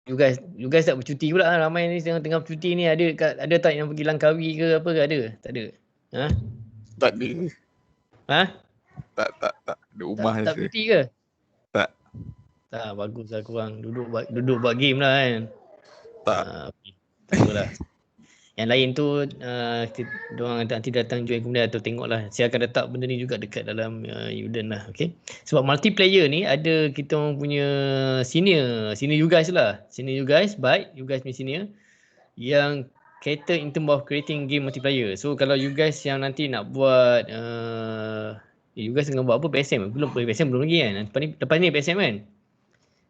you guys tak bercuti pula lah. Ramai ni tengah bercuti ni, ada tak yang pergi Langkawi ke apa ke? Ada? Tak ada? Ha? Tak ada. Ha? Tak. Di rumah Tak je. bercuti ke? Tak. Tak, bagus lah korang duduk buat game lah kan. Tak. Okay. Tak apalah. Yang lain tu diorang nanti datang join kemudian atau tengok lah. Saya akan letak benda ni juga dekat dalam Udon lah. Okay. Sebab multiplayer ni ada kita orang punya senior you guys lah. Senior you guys, baik you guys punya senior yang cater in term of creating game multiplayer. So kalau you guys yang nanti nak buat you guys tengah buat apa? PSM? PSM belum lagi kan? Lepas ni PSM kan?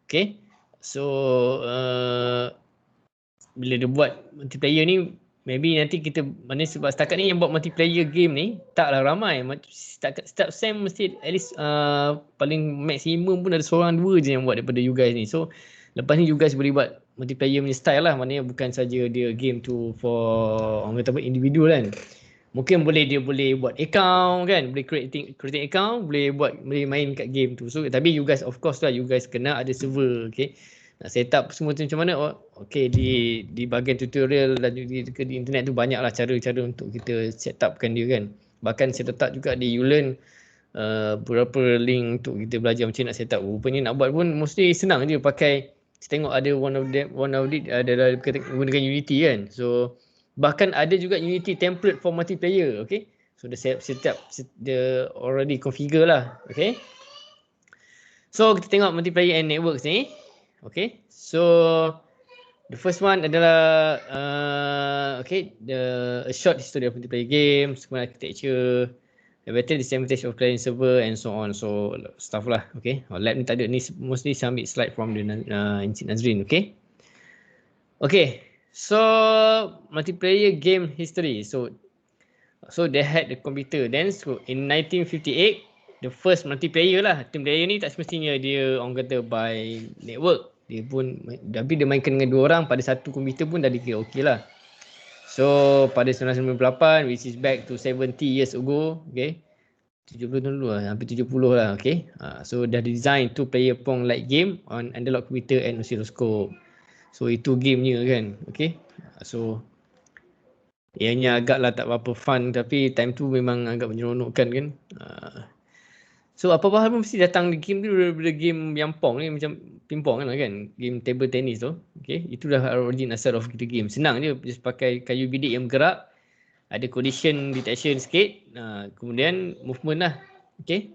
Okay. So bila dia buat multiplayer ni, maybe nanti kita sebab setakat ni yang buat multiplayer game ni taklah ramai. Setiap sem mesti at least paling maksimum pun ada seorang dua je yang buat daripada you guys ni. So lepas ni you guys boleh buat multiplayer punya style lah. Maknanya bukan saja dia game tu for orang kata apa, individual kan. Mungkin dia boleh buat account kan, boleh creating account, boleh main kat game tu. So tapi you guys of course lah, you guys kena ada server, okay. Nak set up semua tu macam mana? Okay, di bahagian tutorial dan di internet tu banyaklah cara-cara untuk kita set upkan dia kan. Bahkan saya letak juga di Ulearn beberapa link untuk kita belajar macam nak set up. Rupanya nak buat pun mesti senang je pakai. Saya tengok ada one of it adalah gunakan Unity kan. So bahkan ada juga Unity template for multiplayer, okay. So dia set up, dia already configure lah, okay. So kita tengok multiplayer and networks ni. Okay, so the first one adalah a short history of multiplayer games, architecture, better dissemination of client server and so on, so stuff lah. Okay, lab ni tak ada, ni mostly saya ambil slide from the Encik Nazrin. Okay, so multiplayer game history. So they had the computer. Then so in 1958, the first multiplayer lah. Team player ni tak semestinya dia orang kata by network. Dia pun, tapi dia mainkan dengan dua orang pada satu komputer pun dah dikira okey lah. So pada 1998, which is back to 70 years ago, okay, 70 tahun dulu lah, hampir 70 lah, okay. So dah design two player Pong like game on analog computer and oscilloscope. So itu gamenya kan, okay. So ianya agaklah tak berapa fun, tapi time tu memang agak menyeronokkan kan. So apa-apa hal pun mesti datang di game tu daripada game yang Pong ni, macam ping-pong kan, game table tennis tu. Okay, itu dah origin asal of kita game. Senang je, just pakai kayu bidik yang bergerak, ada collision detection sikit, kemudian movement lah. Okay,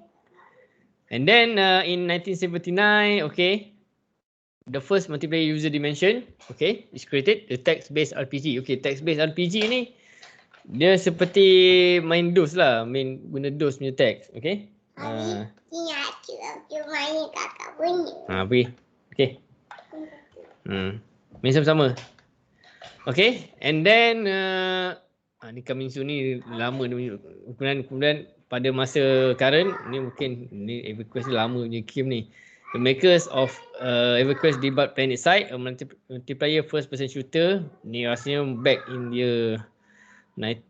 and then in 1979, okay, the first multiplayer user dimension, okay, is created, the text-based RPG. Okay, text-based RPG ni dia seperti main DOS lah, guna DOS punya text, okay. Ingat kita main kakak bunyi. Pergi. Okay. Main sama-sama. Okay, and then ni coming soon ni lama ni. Kemudian pada masa current ni mungkin ni EverQuest ni lama punya game ni. The makers of EverQuest debut PlanetSide, a multiplayer first person shooter. Ni rasanya back in year 90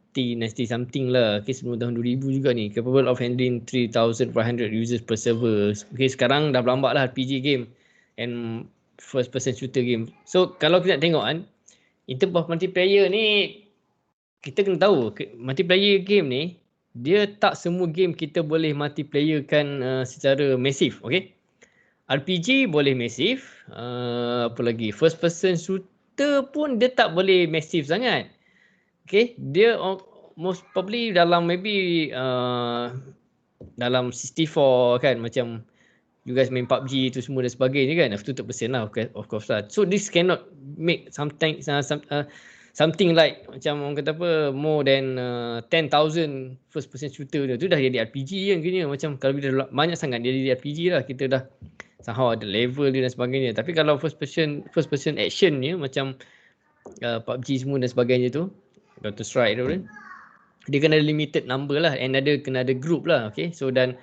something lah. Okay, sebelum tahun 2000 juga ni. Capable of handling 3,500 users per server. Okay, sekarang dah berlambak lah RPG game and first person shooter game. So kalau kita nak tengok kan, in terms of multiplayer ni, kita kena tahu multiplayer game ni, dia tak semua game kita boleh multiplayer kan secara masif. Okay, RPG boleh masif, apa lagi, first person shooter pun dia tak boleh masif sangat. Okay, dia most probably dalam maybe dalam 64 kan, macam you guys main PUBG tu semua dan sebagainya kan, tutup persen lah of course lah. So this cannot make something like macam orang kata apa, more than 10,000 first person shooter tu dah jadi RPG kan kena. Macam kalau bila banyak sangat dia jadi RPG lah, kita dah somehow ada level dia dan sebagainya. Tapi kalau first person action ni macam PUBG semua dan sebagainya tu, Counter Strike tu kan, dia kena ada limited number lah, and kena ada group lah. Okay, so dan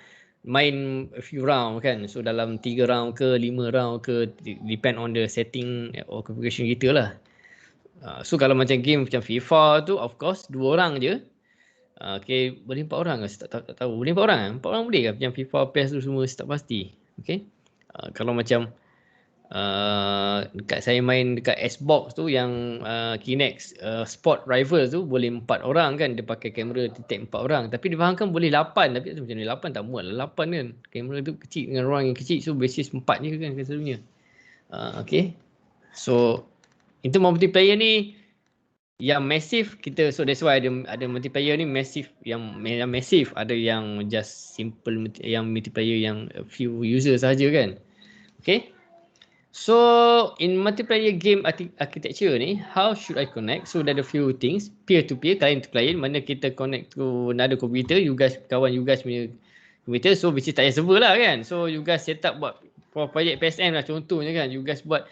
main a few round kan, so dalam 3 round ke 5 round ke, depend on the setting or configuration kita lah. So kalau macam game macam FIFA tu, of course 2 orang je. Okay, boleh 4 orang ke? Saya tak tahu. Boleh 4 orang? 4 orang boleh ke? Macam FIFA, PES tu semua saya tak pasti. Okay, kalau macam Dekat saya main dekat Xbox tu yang Kinect Sport Rivals tu boleh 4 orang kan, dia pakai kamera detect 4 orang, tapi dia fahamkan boleh 8, tapi macam ni 8 tak muat lah 8 kan, kamera tu kecil dengan orang yang kecil, so basis 4 je kan selalunya. Okay, so itu multiplayer ni yang massive kita, so that's why ada multiplayer ni massive, yang massive, ada yang just simple, yang multiplayer yang few user saja kan. Okay, so in multiplayer game architecture ni, how should I connect? So there are a few things, peer to peer, client to client, mana kita connect to another computer, you guys, kawan you guys punya computer, so which is tak payah server lah kan, so you guys set up buat project PSN lah contohnya kan, you guys buat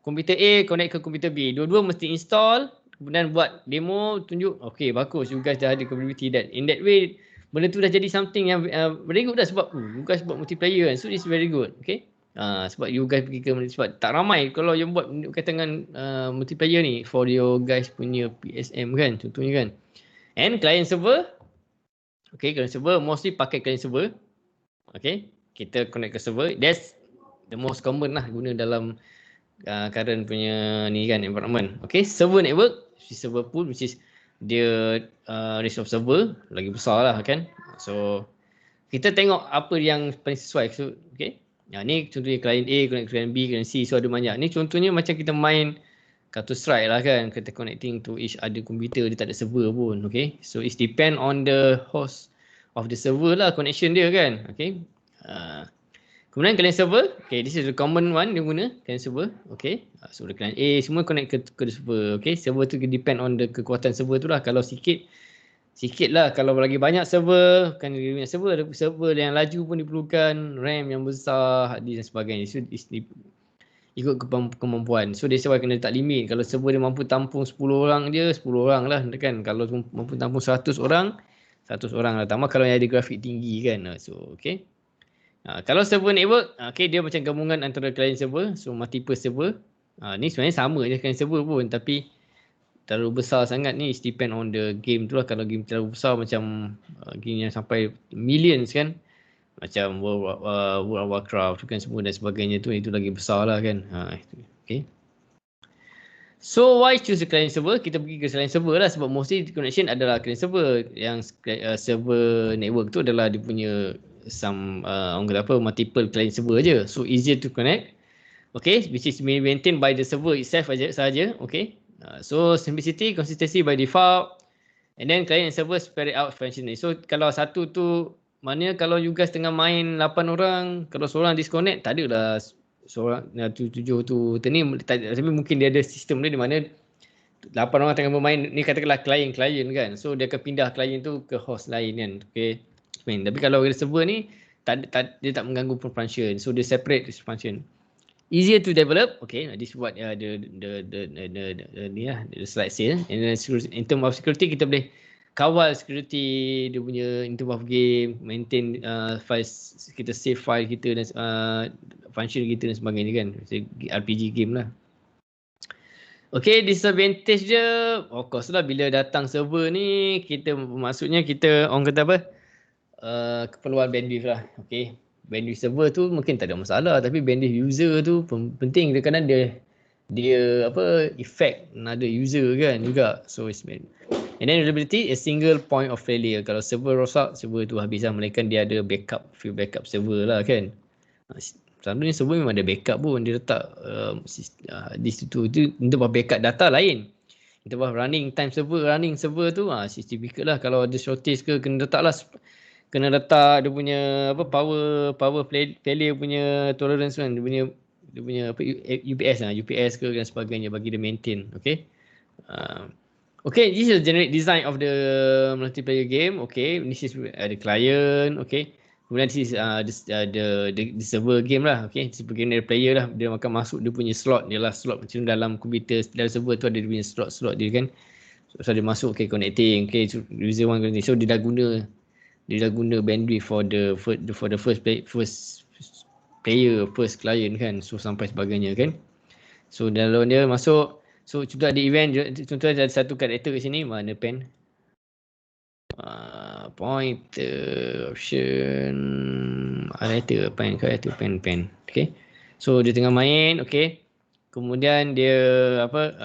komputer A connect ke komputer B, dua-dua mesti install, kemudian buat demo, tunjuk, okay bagus, you guys dah ada capability that, in that way benda tu dah jadi something yang very good dah, sebab you guys buat multiplayer kan, so it's very good. Okay, sebab you guys pergi ke, sebab tak ramai kalau yang buat katakan multiplayer ni for your guys punya PSM kan contohnya kan. And client server, okay, client server mostly pakai client server. Okay, kita connect ke server, that's the most common lah guna dalam current punya ni kan environment. Okay, server network, server pool, which is dia resource server lagi besar lah kan. So kita tengok apa yang paling sesuai. So okay, ni contohnya client A connect client B, client C, so ada banyak. Ni contohnya macam kita main Counter Strike lah kan, kita connecting to each other computer, dia tak ada server pun. Okay, so it depend on the host of the server lah, connection dia kan. Okay, kemudian client server, okay, this is the common one dia guna, client server. Okay, so the client A semua connect ke server. Okay, server tu depend on the kekuatan server tu lah. Kalau sikit lah, kalau lagi banyak server, kan dia punya server yang laju pun diperlukan, RAM yang besar, hard disk dan sebagainya. So ikut kemampuan. So dia sebab kena letak limit. Kalau server dia mampu tampung 10 orang je, 10 orang lah kan. Kalau mampu tampung 100 orang, 100 orang lah. Tambah kalau yang ada grafik tinggi kan. So okay. Kalau server network, okay, dia macam gabungan antara client server, so multiple server. Ni sebenarnya sama je client server pun, tapi terlalu besar sangat ni, it depend on the game tu lah. Kalau game terlalu besar macam game yang sampai millions kan, macam World of Warcraft tu kan semua dan sebagainya tu, itu lagi besar lah kan. Okay. So why choose a client server? Kita pergi ke client server lah, sebab mostly connection adalah client server. Yang server network tu adalah dia punya some orang kata apa, multiple client server je, so easier to connect. Okay, which is maintained by the server itself saja. Okay, so simplicity, consistency by default, and then client and server spread out functionally. So kalau satu tu, maknanya kalau you guys tengah main 8 orang, kalau seorang disconnect, tak ada lah seorang 7 tu ni, tapi mungkin dia ada sistem dia di mana 8 orang tengah bermain ni, katakanlah klien kan, so dia akan pindah klien tu ke host lain kan. Okay, tapi kalau ada server ni dia tak mengganggu function, so dia separate this function, easier to develop. Okay, this is what the slide say. And then in terms of security, kita boleh kawal security dia punya in terms of game, maintain files, kita save file kita dan function kita dan sebagainya kan, RPG game lah. Okay, disadvantage dia of course lah, bila datang server ni, maksudnya kita orang kata apa, keperluan bandwidth lah. Okay, bandwidth server tu mungkin tak ada masalah, tapi bandwidth user tu penting. Kadang-kadang dia apa, effect another user kan juga. So it's bad. And then reliability is single point of failure. Kalau server rosak, server tu habis lah, melainkan dia ada few backup server lah kan. Selalunya server memang ada backup pun, dia letak disk tu untuk backup data lain. Kita buat running time server tu certificate lah. Kalau ada shortage ke, kena letak dia punya apa, power failure punya tolerance kan, dia punya apa, UPS ke dan sebagainya, bagi dia maintain. Okay, okay, this is the generic design of the multiplayer game. Okay, this is the client. Okay, kemudian this is the server game lah. Okay, server game dari player lah, dia akan masuk dia punya slot dia lah, slot macam dalam komputer, dalam server tu ada dia punya slot dia kan. So dia masuk, okay, connecting, okay, so user one connecting, so dia dah guna bandwidth for the first player, first client kan, so sampai sebagainya kan. So dalam dia masuk, so contoh ada event, contoh ada satu karakter kat sini, mana pen, pointer, option, karakter pen. Okay, So dia tengah main, okay. Kemudian dia apa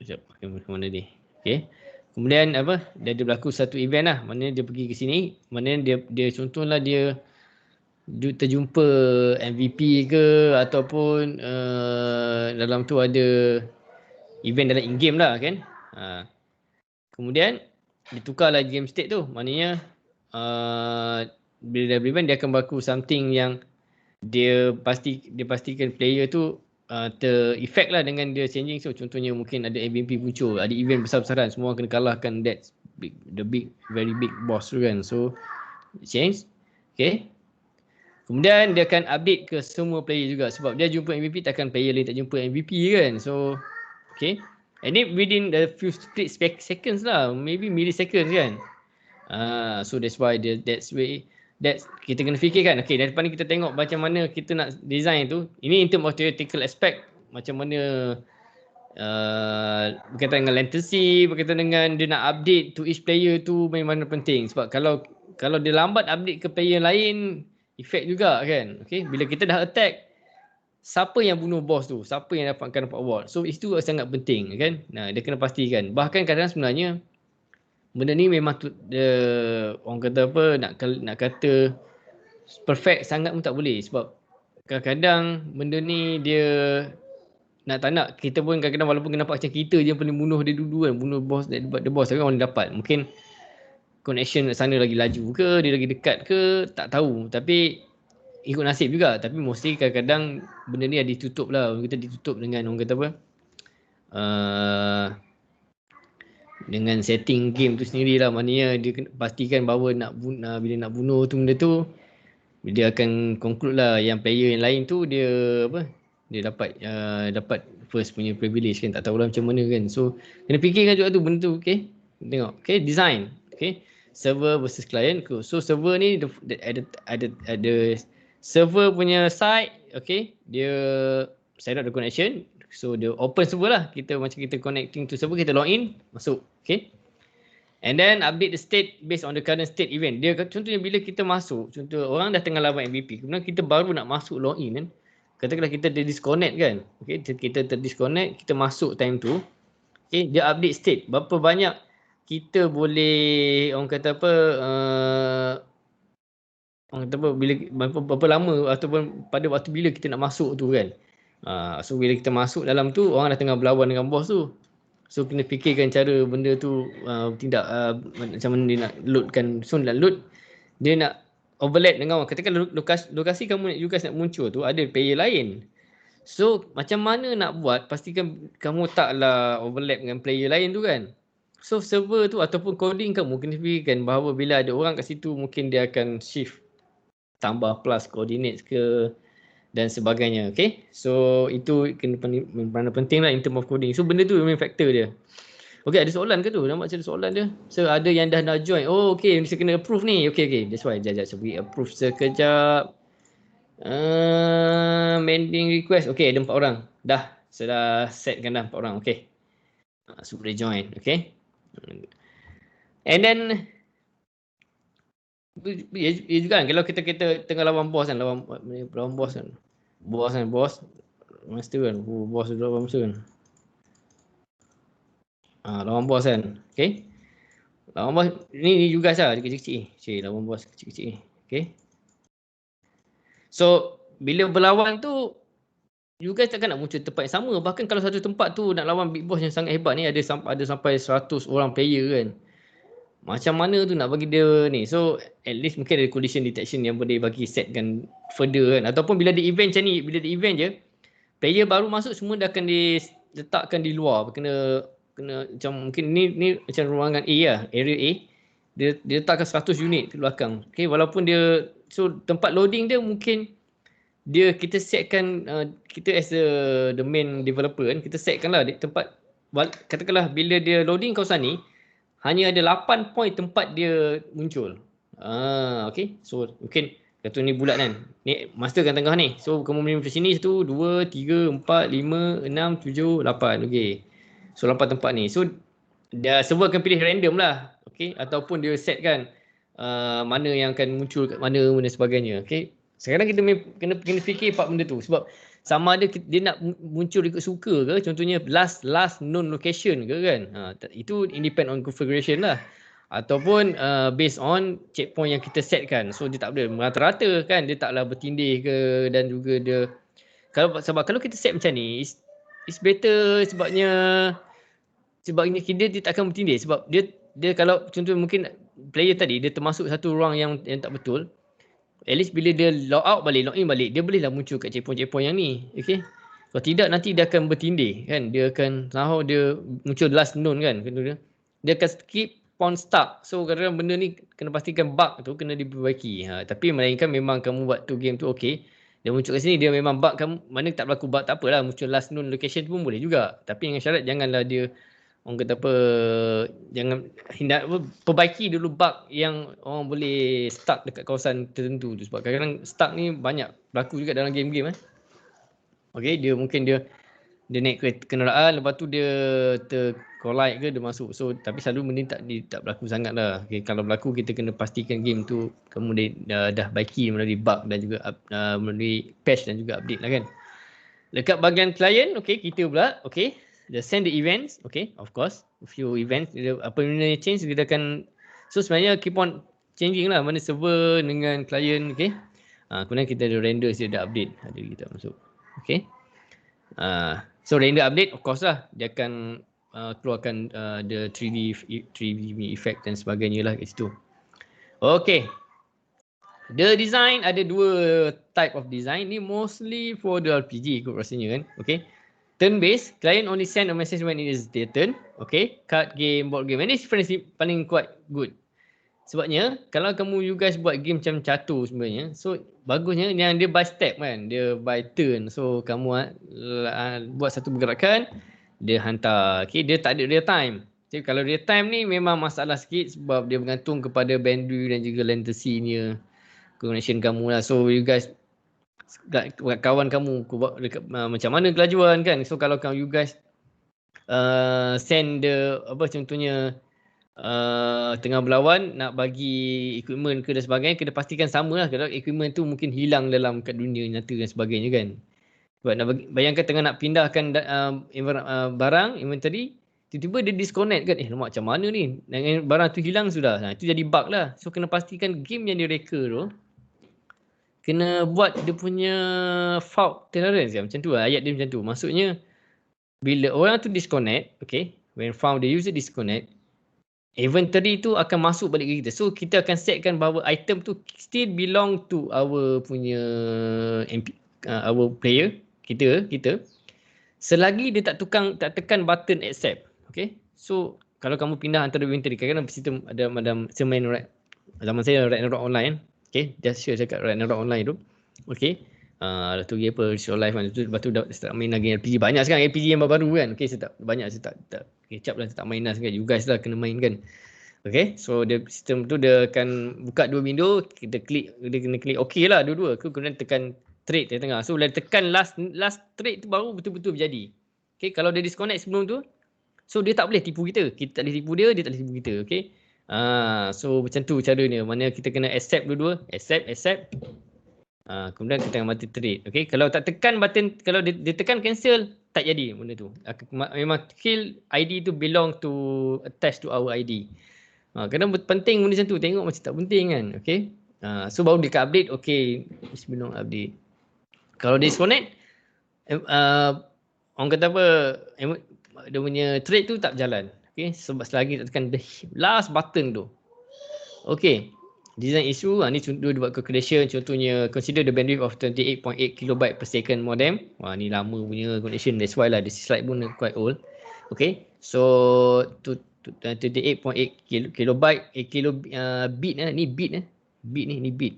sekejap, ke mana ni? Okay. Kemudian apa? Dia ada berlaku satu event lah. Maknanya dia pergi ke sini, maknanya dia contohlah dia terjumpa MVP ke ataupun dalam tu ada event dalam in-game lah kan. Kemudian ditukarlah game state tu. Maknanya bila dah event dia akan berlaku something yang dia pastikan player tu ter-effect lah dengan dia changing. So contohnya mungkin ada MVP muncul, ada event besar-besaran, semua kena kalahkan the very big boss tu kan. So change. Okay. Kemudian dia akan update ke semua player juga sebab dia jumpa MVP, takkan player lain tak jumpa MVP kan. So okay. And it within the few split seconds lah, maybe milliseconds kan. So that's why that's kita kena fikirkan. Okay, daripada ni kita tengok macam mana kita nak design tu. Ini in term of theoretical aspect, macam mana berkaitan dengan latency, berkaitan dengan dia nak update to each player tu memang penting. Sebab kalau dia lambat update ke player lain, effect juga kan. Okay, bila kita dah attack, siapa yang bunuh boss tu, siapa yang dapat award. So itu sangat penting kan. Nah, dia kena pastikan. Bahkan kadang sebenarnya benda ni memang orang kata apa, nak kata perfect sangat pun tak boleh. Sebab kadang-kadang benda ni dia tak nak kita pun kadang-kadang walaupun nampak macam kita je yang paling bunuh dia dulu kan, bunuh boss, the boss kan, orang dapat. Mungkin connection sana lagi laju ke, dia lagi dekat ke, tak tahu. Tapi ikut nasib juga. Tapi mostly kadang-kadang benda ni ditutup lah. Kita ditutup dengan orang kata apa, dengan setting game tu sendiri lah. Maknanya dia pastikan bahawa bila nak bunuh tu benda tu, dia akan conclude lah yang player yang lain tu dia dapat first punya privilege kan. Tak tahulah macam mana kan. So kena fikirkan juga tu benda tu. Okay, tengok. Okay, design. Okay, server versus client. So server ni ada server punya side. Okay, dia set up the connection. So dia open server lah. Macam kita connecting to server, kita login, masuk. Okay, and then update the state based on the current state event. Dia contohnya bila kita masuk, contoh orang dah tengah lawan MVP, kemudian kita baru nak masuk login kan. Katakanlah kita disconnect kan. Okay, kita terdisconnect, kita masuk time tu. Okay, dia update state. Berapa banyak kita boleh, orang kata apa, berapa lama ataupun pada waktu bila kita nak masuk tu kan. So bila kita masuk dalam tu, orang dah tengah berlawan dengan bos tu. So kena fikirkan cara benda tu macam mana dia nak loadkan. So nak load, dia nak overlap dengan orang. Katakan lokasi kamu nak muncul tu ada player lain. So macam mana nak buat, pastikan kamu taklah overlap dengan player lain tu kan. So server tu ataupun coding kamu kena fikirkan bahawa bila ada orang kat situ, mungkin dia akan shift tambah plus coordinates ke dan sebagainya. Okay, so itu kena peranan penting lah in term of coding. So benda tu memang faktor dia. Okay, ada soalan ke tu? Nampak macam ada soalan dia. So ada yang dah nak join. Oh okay, mesti kena approve ni. Okay, that's why. Sekejap, saya pergi approve sekejap. Mending request. Okay, ada 4 orang. Dah, saya dah setkan dah 4 orang. Okay, so boleh join. Okay, and then ya juga kan, kalau kita tengah lawan bos kan, lawan bos kan. Bos master kan. Bos lawan master kan. Lawan bos kan. Okay, lawan bos ni juga sah, dia kecil-kecil. Lawan bos kecil-kecil. Okay, so bila berlawan tu, you guys takkan nak muncul tempat yang sama. Bahkan kalau satu tempat tu nak lawan big boss yang sangat hebat ni, ada sampai 100 orang player kan. Macam mana tu nak bagi dia ni. So at least mungkin ada collision detection yang boleh bagi setkan further kan. Ataupun bila ada event macam ni, bila ada event je, player baru masuk semua dah akan diletakkan di luar. Kena macam mungkin ni macam ruangan A lah, area A. Dia letakkan 100 unit di belakang. Okay, walaupun dia, so tempat loading dia mungkin kita setkan, kita as the main developer kan, kita setkan lah tempat, katakanlah bila dia loading kawasan ni, hanya ada 8 point tempat dia muncul. Okay, so mungkin kata ni bulat kan, ni master kan tengah ni. So kamu boleh dari sini 1, 2, 3, 4, 5, 6, 7, 8. Okay, so 8 tempat ni. So dia server akan pilih random lah. Okay, ataupun dia set kan mana yang akan muncul kat mana dan sebagainya. Okay, Sekarang kita kena fikir part benda tu. Sebab sama ada dia nak muncul ikut suka ke, contohnya last known location ke kan. Itu independ on configuration lah. Ataupun based on checkpoint yang kita setkan. So dia tak boleh merata-rata kan, dia taklah bertindih ke, dan juga dia sebab kalau kita set macam ni, it's better sebabnya dia tak akan bertindih. Sebab dia kalau contoh mungkin player tadi dia termasuk satu ruang yang tak betul, at least bila dia log out balik, log in balik, dia bolehlah muncul kat checkpoint yang ni. Okay. Kalau tidak nanti dia akan bertindih kan. Dia akan somehow dia muncul last known kan. Dia akan skip pawn start. So kadang-kadang benda ni kena pastikan bug tu kena diperbaiki. Tapi melainkan memang kamu buat tu game tu okay. Dia muncul kat sini dia memang bug kamu, mana tak berlaku bug tak apalah, muncul last known location tu pun boleh juga. Tapi dengan syarat janganlah dia orang kata apa, jangan perbaiki dulu bug yang orang boleh stuck dekat kawasan tertentu tu. Sebab kadang-kadang stuck ni banyak berlaku juga dalam game-game. Okay, dia mungkin dia naik kenderaan, lepas tu dia collide ke, dia masuk. So tapi selalu benda tak berlaku sangat lah. Okay, kalau berlaku kita kena pastikan game tu kamu dah baiki melalui bug dan juga melalui patch dan juga update lah kan. Dekat bahagian client, okay, kita pula, okay, dia send the events, okay, of course, a few events, apa benda change kita akan, so sebenarnya keep on changing lah, mana server dengan client, okay. Kemudian kita ada render, dia ada update, ada kita masuk, okay. So render update, of course lah, dia akan keluarkan the 3D effect dan sebagainya lah kat situ. Okay. The design ada dua type of design, ni mostly for the RPG kot rasanya kan, okay. Turn based, client only send a message when it is their turn. Okay, card game, board game. And this difference paling quite good. Sebabnya, kalau you guys buat game macam catur sebenarnya, so bagusnya yang dia by step kan, dia by turn. So kamu buat satu pergerakan, dia hantar. Okay, dia tak ada real time. Jadi kalau real time ni memang masalah sikit sebab dia bergantung kepada bandwidth dan juga latency-nya connection kamu lah. So you guys, kawan kamu dekat, macam mana kelajuan kan. So kalau you guys send the contohnya tengah berlawan nak bagi equipment ke dan sebagainya, kena pastikan sama lah. Kalau equipment tu mungkin hilang dalam kat dunia nyata dan sebagainya kan. Sebab bayangkan tengah nak pindahkan barang inventory, tiba-tiba dia disconnect kan. Lemak macam mana ni, barang tu hilang sudah. Itu jadi bug lah. So kena pastikan game yang direka tu kena buat dia punya fault tolerance kan, macam tu lah, ayat dia macam tu. Maksudnya bila orang tu disconnect, okay, when found the user disconnect, inventory tu akan masuk balik ke kita. So kita akan setkan bahawa item tu still belong to our punya our player, kita selagi dia tak tekan button accept. Okay, so kalau kamu pindah antara inventory, kadang-kadang sistem ada semain zaman saya Ragnarok Online. Okay, just share cakap Ragnarok Online tu. Okay. Lepas tu apa, show live kan. Lepas tu dah start main lagi RPG. Banyak sekarang RPG yang baru kan. Okay, saya tak kecap lah, saya tak main lah sekarang. You guys lah kena main kan. Okay, so dia sistem tu dia akan buka dua window. Dia kena klik okay lah dua-dua. Kemudian tekan trade di tengah. So bila tekan last trade tu baru betul-betul berjadi. Okay, kalau dia disconnect sebelum tu, so dia tak boleh tipu kita. Kita tak boleh tipu dia tak boleh tipu kita. Okay. So macam tu caranya. Mana kita kena accept dua-dua. Accept. Kemudian kita mati trade. Okay. Kalau tak tekan button, kalau dia tekan cancel, tak jadi benda tu. Memang kill ID tu belong to attach to our ID. Kadang penting benda macam tu. Tengok macam tak penting kan. Okay. So baru dekat update. Okay. Sebelum update. Kalau disconnect, orang kata apa, dia punya trade tu tak berjalan. Okay, sebab selagi tak tekan the last button tu. Okay, design issue, ni contoh dia buat calculation. Contohnya, consider the bandwidth of 28.8 kilobyte per second modem. Ni lama punya connection, that's why lah, this slide pun quite old. Okay, so 28.8 kilobyte, bit ni bit ni bit.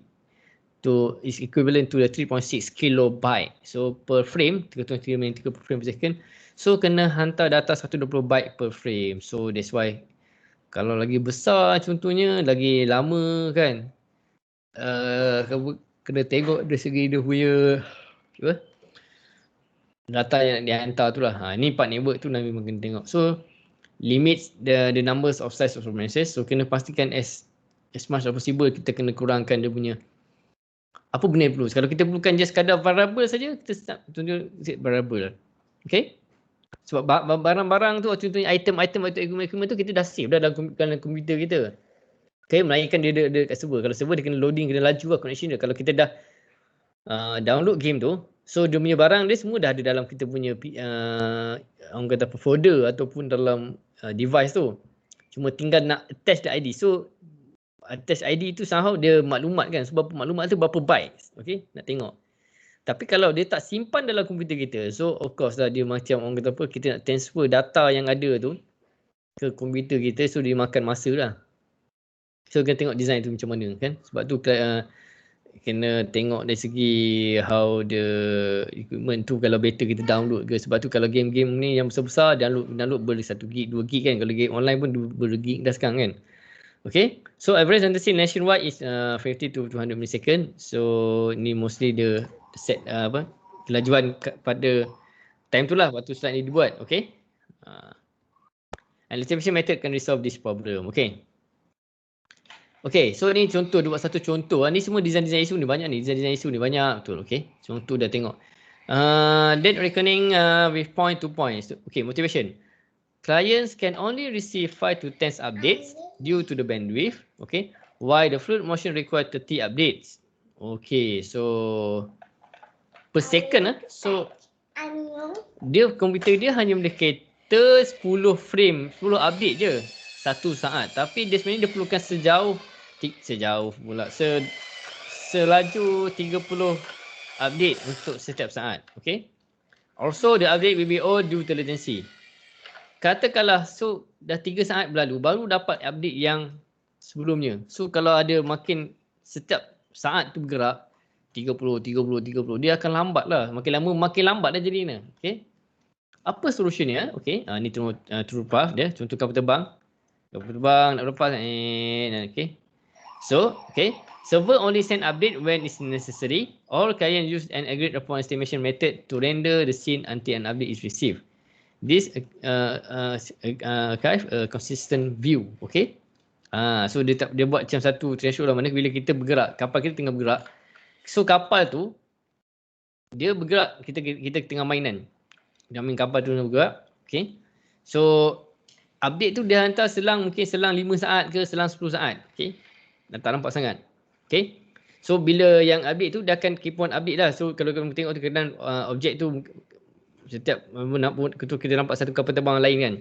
So is equivalent to the 3.6 kilobyte. So per frame, 30 frame per second. So kena hantar data 120 byte per frame. So that's why kalau lagi besar contohnya, lagi lama kan. Kena tengok dari segi dia punya data yang dihantar tu lah. Ni part network tu memang kena tengok. So limits the numbers of size of references. So kena pastikan as much as possible kita kena kurangkan dia punya Apa benda yang perlu. Kalau kita perlukan just sekadar variable saja, kita tunjuk set variable. Okay. Sebab barang-barang tu, contohnya item-item atau equipment tu kita dah save dah dalam komputer kita. Okay, melainkan dia kat server. Kalau server dia kena loading, kena laju lah connection dia. Kalau kita dah download game tu, so dia punya barang dia semua dah ada dalam kita punya orang kata apa, folder ataupun dalam device tu. Cuma tinggal nak attach the ID. So attach ID tu somehow dia maklumat kan, sebab maklumat tu berapa bytes. Okay, nak tengok. Tapi kalau dia tak simpan dalam komputer kita, so of course lah dia macam orang kata apa, kita nak transfer data yang ada tu ke komputer kita, so dia makan masa lah. So kena tengok design tu macam mana kan. Sebab tu kena tengok dari segi how the equipment tu, kalau better kita download ke. Sebab tu kalau game-game ni yang besar-besar download boleh 1 gig, 2 gig kan. Kalau game online pun 2 gig dah sekarang kan. Okay, so average latency nationwide is 50 to 200 millisecond. So ni mostly the set kelajuan pada time tu lah waktu slide ni dibuat. Okay, and estimation method can resolve this problem. Okay. Okay, so ni contoh, dia buat satu contoh. Ni semua design-design isu ni banyak ni. Design-design isu ni banyak betul. Okay, contoh dah tengok. Date reckoning with point to points. Okay, motivation. Clients can only receive 5 to 10 updates due to the bandwidth. Okay, while the fluid motion require 30 updates. Okay, so per second so dia komputer dia hanya boleh cater 10 frame, 10 update je satu saat. Tapi dia sebenarnya dia perlukan selaju 30 update untuk setiap saat. Okay. Also the update will be all due to latency. Katakanlah so dah 3 saat berlalu baru dapat update yang sebelumnya. So kalau ada makin setiap saat tu bergerak 30 dia akan lambat lah. Makin lama makin lambat dah jadi ni. Okay. Apa solutionnya? Okay. Ni true path dia. Contoh kapal terbang. Kapal terbang nak lepas. Okay. So, okay. Server only send update when it's necessary. All client use an agreed upon estimation method to render the scene until an update is received. This archive a consistent view. Okay. So dia buat macam satu threshold lah, mana bila kita bergerak, kapal kita tengah bergerak. So kapal tu dia bergerak, kita tengah mainan. Dia main kapal tu tengah bergerak. Okay. So update tu dia hantar mungkin selang 5 saat ke selang 10 saat. Okay. Dah tak nampak sangat. Okay. So bila yang update tu dia akan keep on update lah. So kalau kita tengok tu keadaan objek tu setiap kita nampak satu kapal terbang lain kan.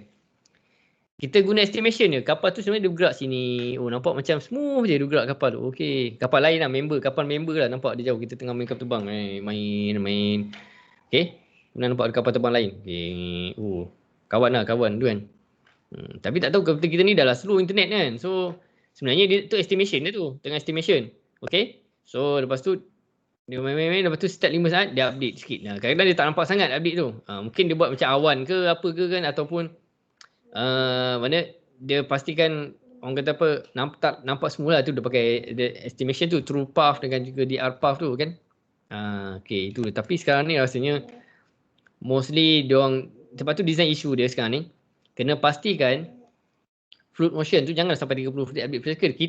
Kita guna estimation je. Kapal tu sebenarnya dia bergerak sini. Oh nampak macam smooth je dia bergerak kapal tu. Okey. Kapal lain lah kapal member lah. Nampak dia jauh. Kita tengah main kapal terbang. Main. Okey. Kemudian nampak ada kapal terbang lain. Okay. Kawan tu kan. Tapi tak tahu komputer kita ni dah lah slow internet kan. So sebenarnya dia tu estimation dia tu. Tengah estimation. Okey. So lepas tu dia main-main, lepas tu start 5 saat dia update sikit. Kadang-kadang dia tak nampak sangat update tu. Mungkin dia buat macam awan ke apa ke kan, ataupun mana dia pastikan orang kata apa nampak semula tu dia pakai the estimation tu true path dengan juga DR path tu kan. Okey itu. Tapi sekarang ni rasanya mostly diorang, sebab tu design issue dia sekarang ni kena pastikan fluid motion tu jangan sampai 30 update per second.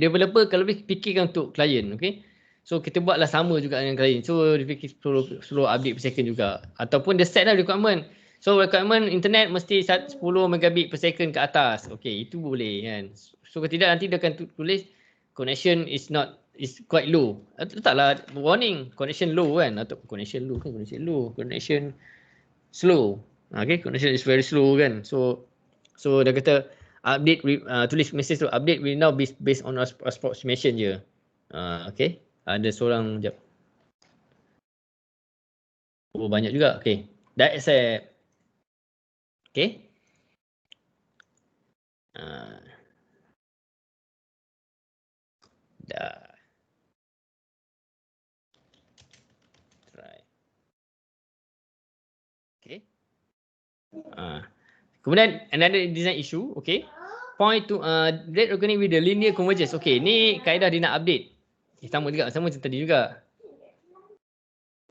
Developer kalau boleh fikirkan untuk client. Okey. So kita buatlah sama juga dengan klien. So dia fikir 10 update per second juga. Ataupun dia set lah requirement. So requirement internet mesti 10 megabit per second ke atas. Okay, itu boleh kan. So kalau tidak nanti dia akan tulis connection is quite low. Letaklah warning connection low kan. Atau connection slow. Okay, connection is very slow kan. So dia kata update tulis message tu update will now be based on approximation je. Okay. Ada seorang sekejap. Oh banyak juga. Okay. Dah accept. Okay. Dah. Try. Okay. Kemudian another design issue. Okay. Point to rate reckoning with the linear convergence. Okay. Ni kaedah dia nak update. Sama macam tadi juga.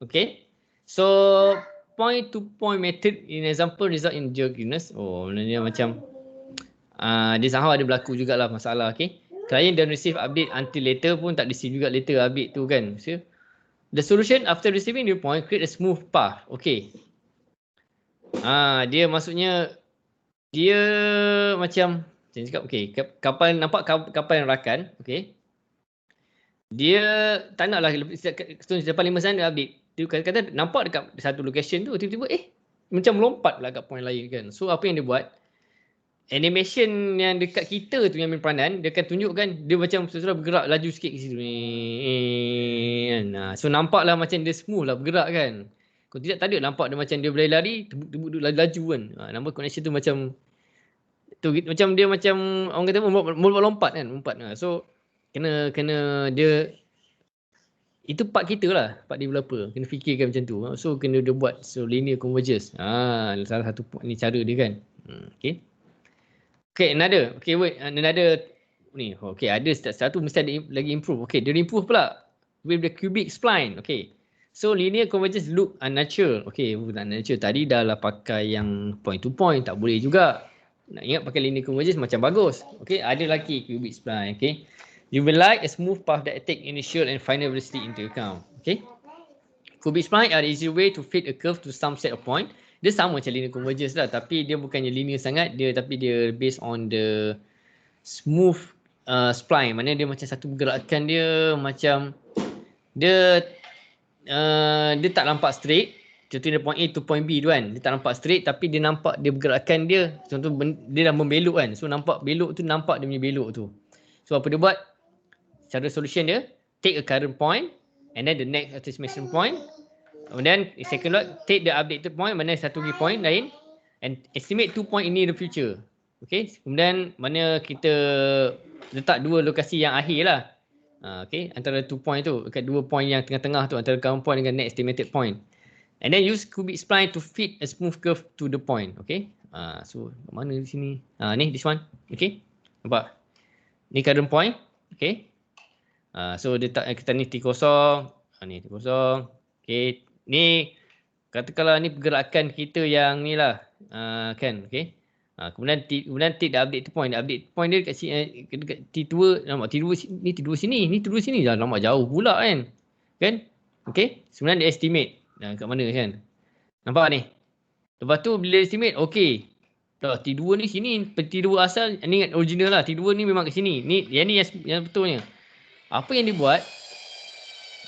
Okay. So point to point method in example result in geogenes. Oh, maknanya macam dia somehow ada berlaku jugalah masalah. Okay. client don't receive update until later pun tak receive juga later update tu kan. So, the solution after receiving new point, create a smooth path. Okay. Dia maksudnya dia macam saya cakap okay, kapal nampak kapal yang rakan, okay. Dia tak nak lah lepas 5 saat dia update. Dia kata nampak dekat satu location tu tiba-tiba macam melompat pula kat point lain kan. So apa yang dia buat? Animation yang dekat kita tu yang main peranan, dia akan tunjukkan dia macam sesuatu bergerak laju sikit ke situ. So nampaklah macam dia smooth lah bergerak kan. Kalau tidak tadi nampak dia macam dia berlari-lari, tebuk-tebuk laju kan. Nampak connection tu macam macam dia macam orang kata melompat kan, lompat. So kena dia itu part kita lah, part developer kena fikirkan macam tu. So kena dia buat linear convergence. Salah satu ni cara dia kan. Okay, another ni. Okay, ada satu mesti ada lagi improve. Okay, dia improve pula with the cubic spline. Okay, so linear convergence look unnatural. Okay, unnatural tadi dah lah pakai yang point to point, tak boleh juga. Nak ingat pakai linear convergence macam bagus. Okay, ada lagi cubic spline. Okay, you will like a smooth path that take initial and final velocity into account. Okay, cubic spline are the easy way to fit a curve to some set of point. Dia sama macam linear convergence lah, tapi dia bukannya linear sangat, tapi dia based on the smooth spline. Maknanya dia macam satu pergerakan dia macam dia tak nampak straight. Contohnya point A to point B tu kan, dia tak nampak straight tapi dia nampak dia pergerakan dia. Contoh dia dah membelok kan, so nampak belok tu, nampak dia punya belok tu. So apa dia buat? Cara solution dia, take a current point and then the next estimation point. Kemudian second lot, take the updated point, mana satu lagi point lain and estimate 2 point in the future. Okay, kemudian mana kita letak dua lokasi yang akhir lah. Okay, antara 2 point tu, dekat 2 point yang tengah-tengah tu, antara current point dengan next estimated point. And then use cubic spline to fit a smooth curve to the point. Okay, so mana di sini? Ni, this one. Okay, nampak? Ni current point. Okay, so kita ni T0, ni T0. Okay, ni katakanlah ni pergerakan kita yang ni lah, kan, okay. Kemudian take the update point. The update point dia dekat T2, nampak T2 ni, T2 sini, ni T2 sini, dah nampak jauh pula kan. Kan? Okay, sebenarnya dia estimate kat mana kan. Nampak ni. Lepas tu bila estimate, okay. T2 ni sini, T2 asal ni original lah. T2 ni memang kat sini. Ni yang betulnya. Apa yang dia buat?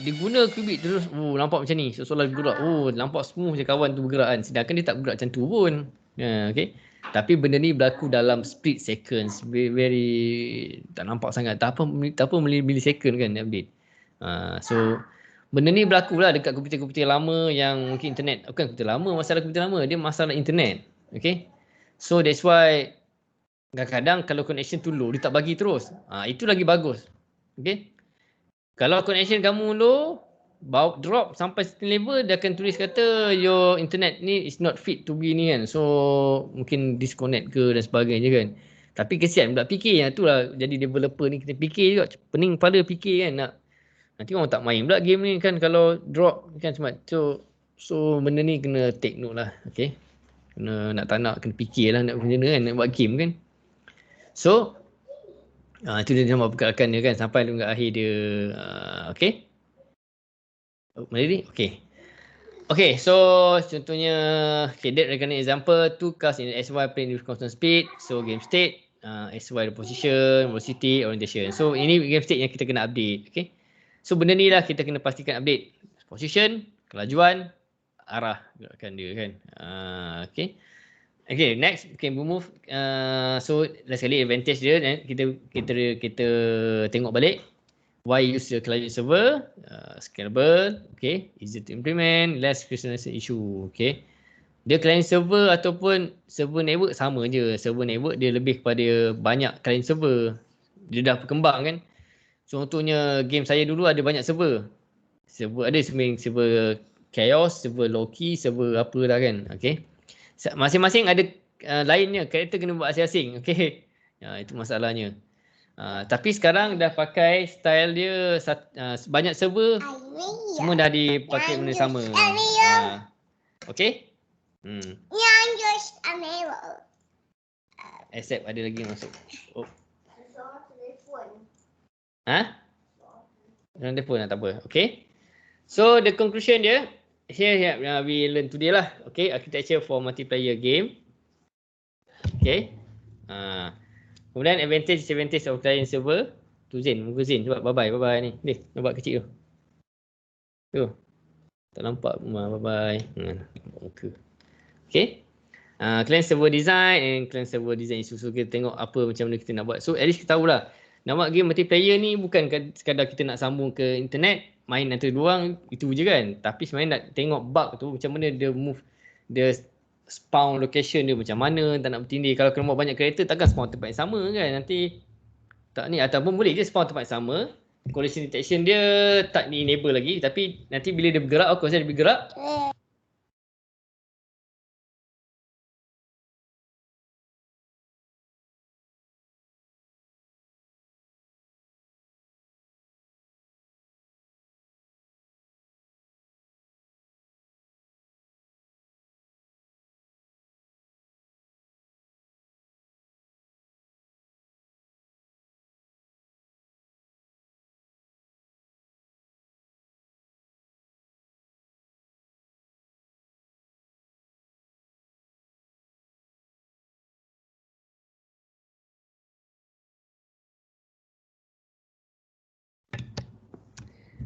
Dia guna kubik terus, nampak macam ni, seolah-olah bergerak. Nampak smooth je kawan tu bergerak kan. Sedangkan dia tak bergerak macam tu pun. Okay. Tapi benda ni berlaku dalam split seconds. Very tak nampak sangat. Tak apa millisecond kan update. So benda ni berlaku lah dekat komputer-komputer lama yang mungkin internet. Bukan komputer lama, masalah komputer lama. Dia masalah internet. Okay. So that's why kadang-kadang kalau connection tu low, dia tak bagi terus. Itu lagi bagus. Okay. Kalau connection kamu low, drop sampai certain level, dia akan tulis kata your internet ni is not fit to be ni kan. So mungkin disconnect ke dan sebagainya kan. Tapi kesian pula fikir yang tu lah, jadi developer ni kita fikir juga, pening kepala fikir kan. Nanti orang tak main pula game ni kan kalau drop kan semua. So benda ni kena take note lah. Okay, kena nak tak nak kena fikir lah nak macam mana kan nak buat game kan. So itu dia nama pergerakan dia kan sampai hingga akhir dia. Okay. Mana ni? Okay. Okay, so contohnya, okay, that recognize example, two cars in SY plane with constant speed. So game state, SY the position, velocity, orientation. So ini game state yang kita kena update. Okay. So benda ni lah kita kena pastikan update. Position, kelajuan, arah gerakan dia kan. Okay. Okay, next we can move. So last kali advantage dia, kita tengok balik. Why use the client server? Scalable, okay, easy to implement, less personalization issue, okay. Dia client server ataupun server network sama je. Server network dia lebih kepada banyak client server. Dia dah berkembang kan. Contohnya game saya dulu ada banyak server. Server ada server chaos, server low-key, server apa dah kan, okay. Masing-masing ada lainnya, karakter kena buat asing-asing. Okay. Itu masalahnya. Tapi sekarang dah pakai style dia banyak server, semua dah dipakai benda sama. Okay. Accept ada lagi masuk. Ha? Dalam telefon lah, tak apa. Okay. So the conclusion dia, here we learn today lah. Okay, architecture for multiplayer game. Okay. Kemudian advantage of client server. Tu Zain, muka Zain. Cuba bye-bye ni. Ni, nampak kecil tu. Tu. Tak nampak bye-bye. Nampak muka. Okay. Client server design and client server design isu. So kita tengok apa macam mana kita nak buat. So at least kita tahulah. Nak buat game multiplayer ni bukan sekadar kita nak sambung ke internet, main antara dua orang, itu je kan. Tapi sebenarnya nak tengok bug tu macam mana dia move, dia spawn location dia macam mana, tak nak bertindih. Kalau kena buat banyak karakter takkan spawn tempat yang sama kan. Nanti tak ni, ataupun boleh je spawn tempat sama. Collision detection dia tak ni enable lagi, tapi nanti bila dia bergerak, of course dia bergerak.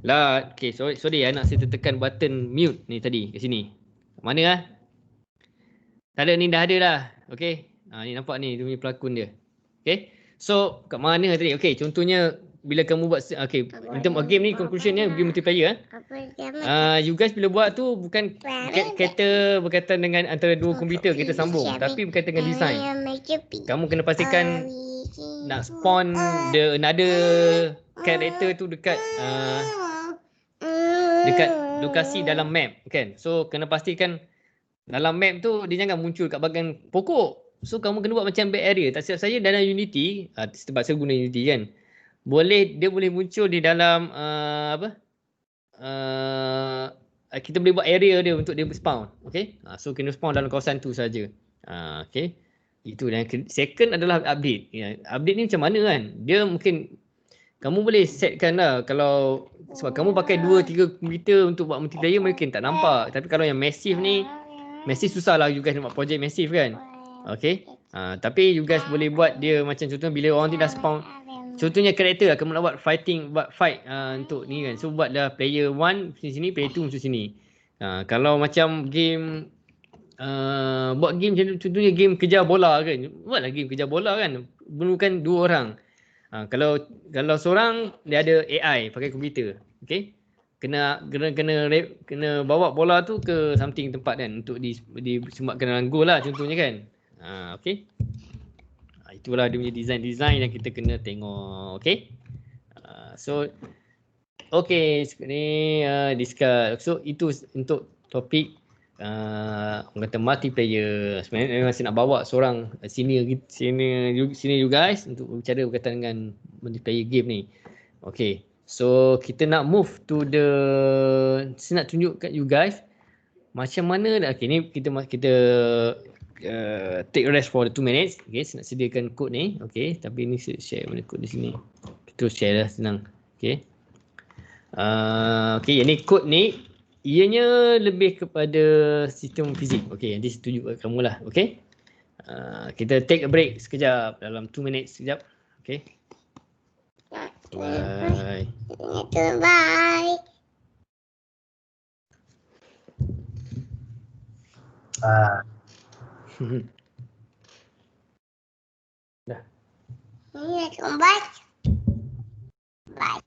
Lah, okay, sorry anak saya tertekan button mute ni tadi kat sini. Mana lah? Tak ada, ni dah ada dah. Okay. Ni nampak ni, dia punya pelakon dia. Okay. So, kat mana tadi? Okay, contohnya bila kamu buat, okay, in term of game ni, conclusionnya game multiplayer. You guys bila buat tu bukan kata berkaitan dengan antara dua komputer kita sambung, tapi berkaitan dengan design. Kamu kena pastikan nak spawn the another character tu dekat dekat lokasi dalam map kan. So kena pastikan dalam map tu dia jangan muncul kat bahagian pokok. So kamu kena buat macam back area. Tak silap saya dalam Unity, sebab saya guna Unity kan, dia boleh muncul di dalam kita boleh buat area dia untuk dia spawn. Okay. So kena spawn dalam kawasan tu saja. Okay. Itu. Dan second adalah update. Update ni macam mana kan? Dia mungkin kamu boleh setkan lah. Kalau sebab kamu pakai 2-3 komputer untuk buat multiplayer mungkin tak nampak. Tapi kalau yang massive ni, massive susah lah you guys nak buat project massive kan. Okay. Tapi you guys boleh buat dia macam contohnya bila orang tu dah spawn. Contohnya karakter lah, kamu nak buat fight untuk ni kan. So buatlah player 1 sini, player 2 macam sini. Kalau macam game buat game macam contohnya game kejar bola kan. Buatlah game kejar bola kan. Perlukan 2 orang. Kalau seorang dia ada AI pakai komputer. Okey. Kena bawa bola tu ke something tempat kan untuk disematkan dalam goal lah contohnya kan. Okey. Itulah dia punya design yang kita kena tengok. Okey. So okey, ni discuss. So itu untuk topik orang kata multiplayer. Sebenarnya masih nak bawa seorang senior you guys untuk berbicara berkaitan dengan multiplayer game ni. Okay. So kita nak move to saya nak tunjuk kat you guys macam mana dah. Okay, ni kita take rest for 2 minutes. Okay, saya nak sediakan kod ni. Okay, tapi ni saya share mana kod di sini. Kita share lah, senang. Okay. Okay, yang ni kod ni ianya lebih kepada sistem fizik. Okay, nanti saya tunjuk kat kamu lah. Okay. Kita take a break sekejap dalam 2 minutes sekejap. Okay. Bye. Bye. Dah. Ini kembali. Bye.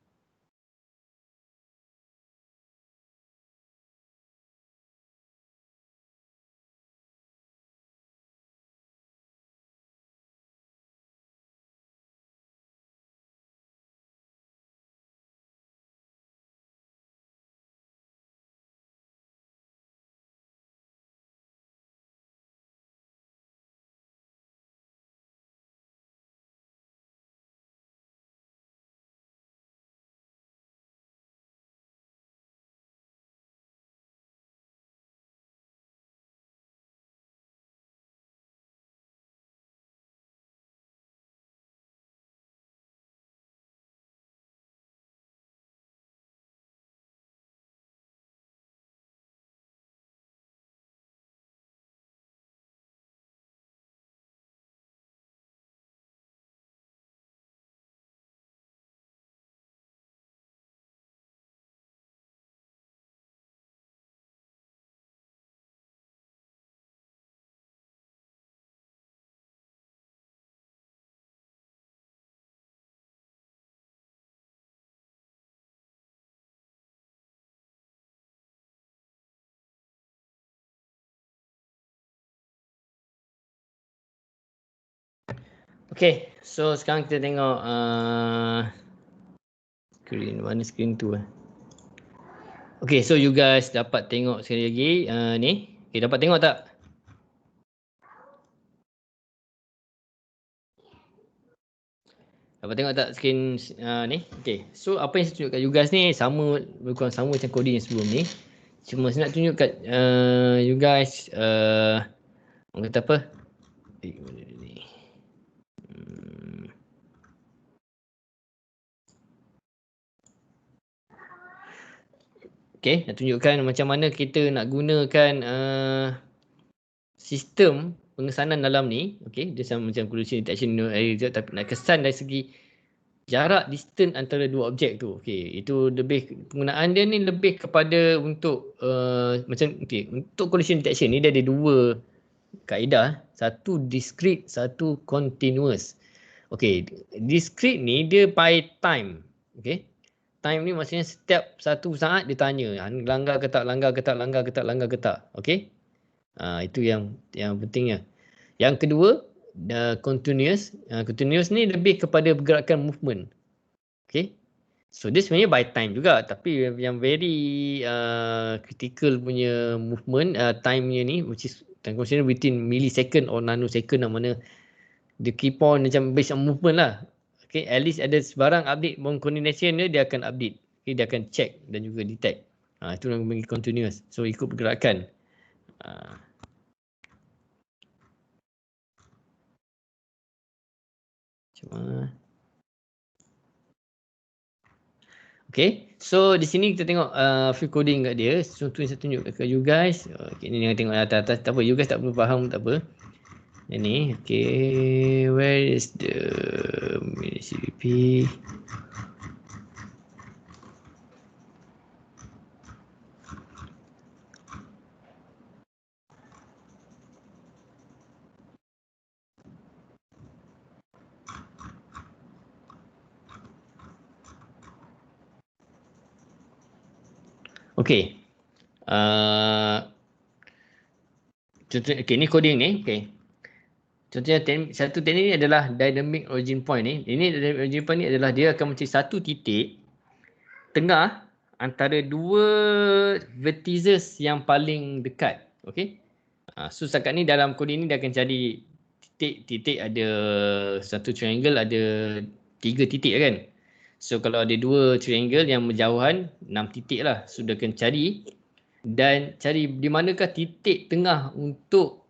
Okay, so sekarang kita tengok screen, mana screen tu Okay, so you guys dapat tengok sekali lagi ni. Okay, dapat tengok tak? Dapat tengok tak screen ni? Okay, so apa yang saya tunjuk kat you guys ni sama, lebih kurang sama macam coding yang sebelum ni. Cuma saya nak tunjuk kat you guys orang kata apa? Ni. Okay, nak tunjukkan macam mana kita nak gunakan sistem pengesanan dalam ni. Okay, dia sama macam collision detection area, tapi nak kesan dari segi jarak distance antara dua objek tu. Okey, itu lebih penggunaan dia ni lebih kepada untuk macam okey, untuk collision detection ni dia ada dua kaedah, satu discrete, satu continuous. Okey, discrete ni dia by time. Okey. Time ni maksudnya setiap satu saat dia tanya, langgar ke tak, langgar ke tak, langgar ke tak, langgar ke tak. Okey. Itu yang pentingnya. Yang kedua, continuous. Continuous ni lebih kepada pergerakan movement. Okay. So dia sebenarnya by time juga, tapi yang very critical punya movement time-nya ni, which is considered within millisecond or nanosecond lah, mana dia keep on macam based on movement lah. Okay, at least ada sebarang update coordination dia akan update. Okay, dia akan check dan juga detect. Itu yang bagi continuous. So ikut pergerakan. Cuma okay, so di sini kita tengok field coding kat dia. Contoh yang saya tunjuk kat you guys. Okay, ni jangan tengok atas-atas. Tak apa, you guys tak perlu faham, tak apa. Yang ni, okay. Where is the CVP? Okay. Contoh, okay, ni coding ni. Okay. Contohnya satu teknik ni adalah dynamic origin point ni. Ini dynamic origin point ni adalah dia akan mencari satu titik tengah antara dua vertices yang paling dekat. Okay. So setakat ni dalam coding ni dia akan cari titik ada satu triangle ada 3 titik kan. So kalau ada 2 triangle yang berjauhan 6 titik lah. So dia akan cari dan cari di manakah titik tengah untuk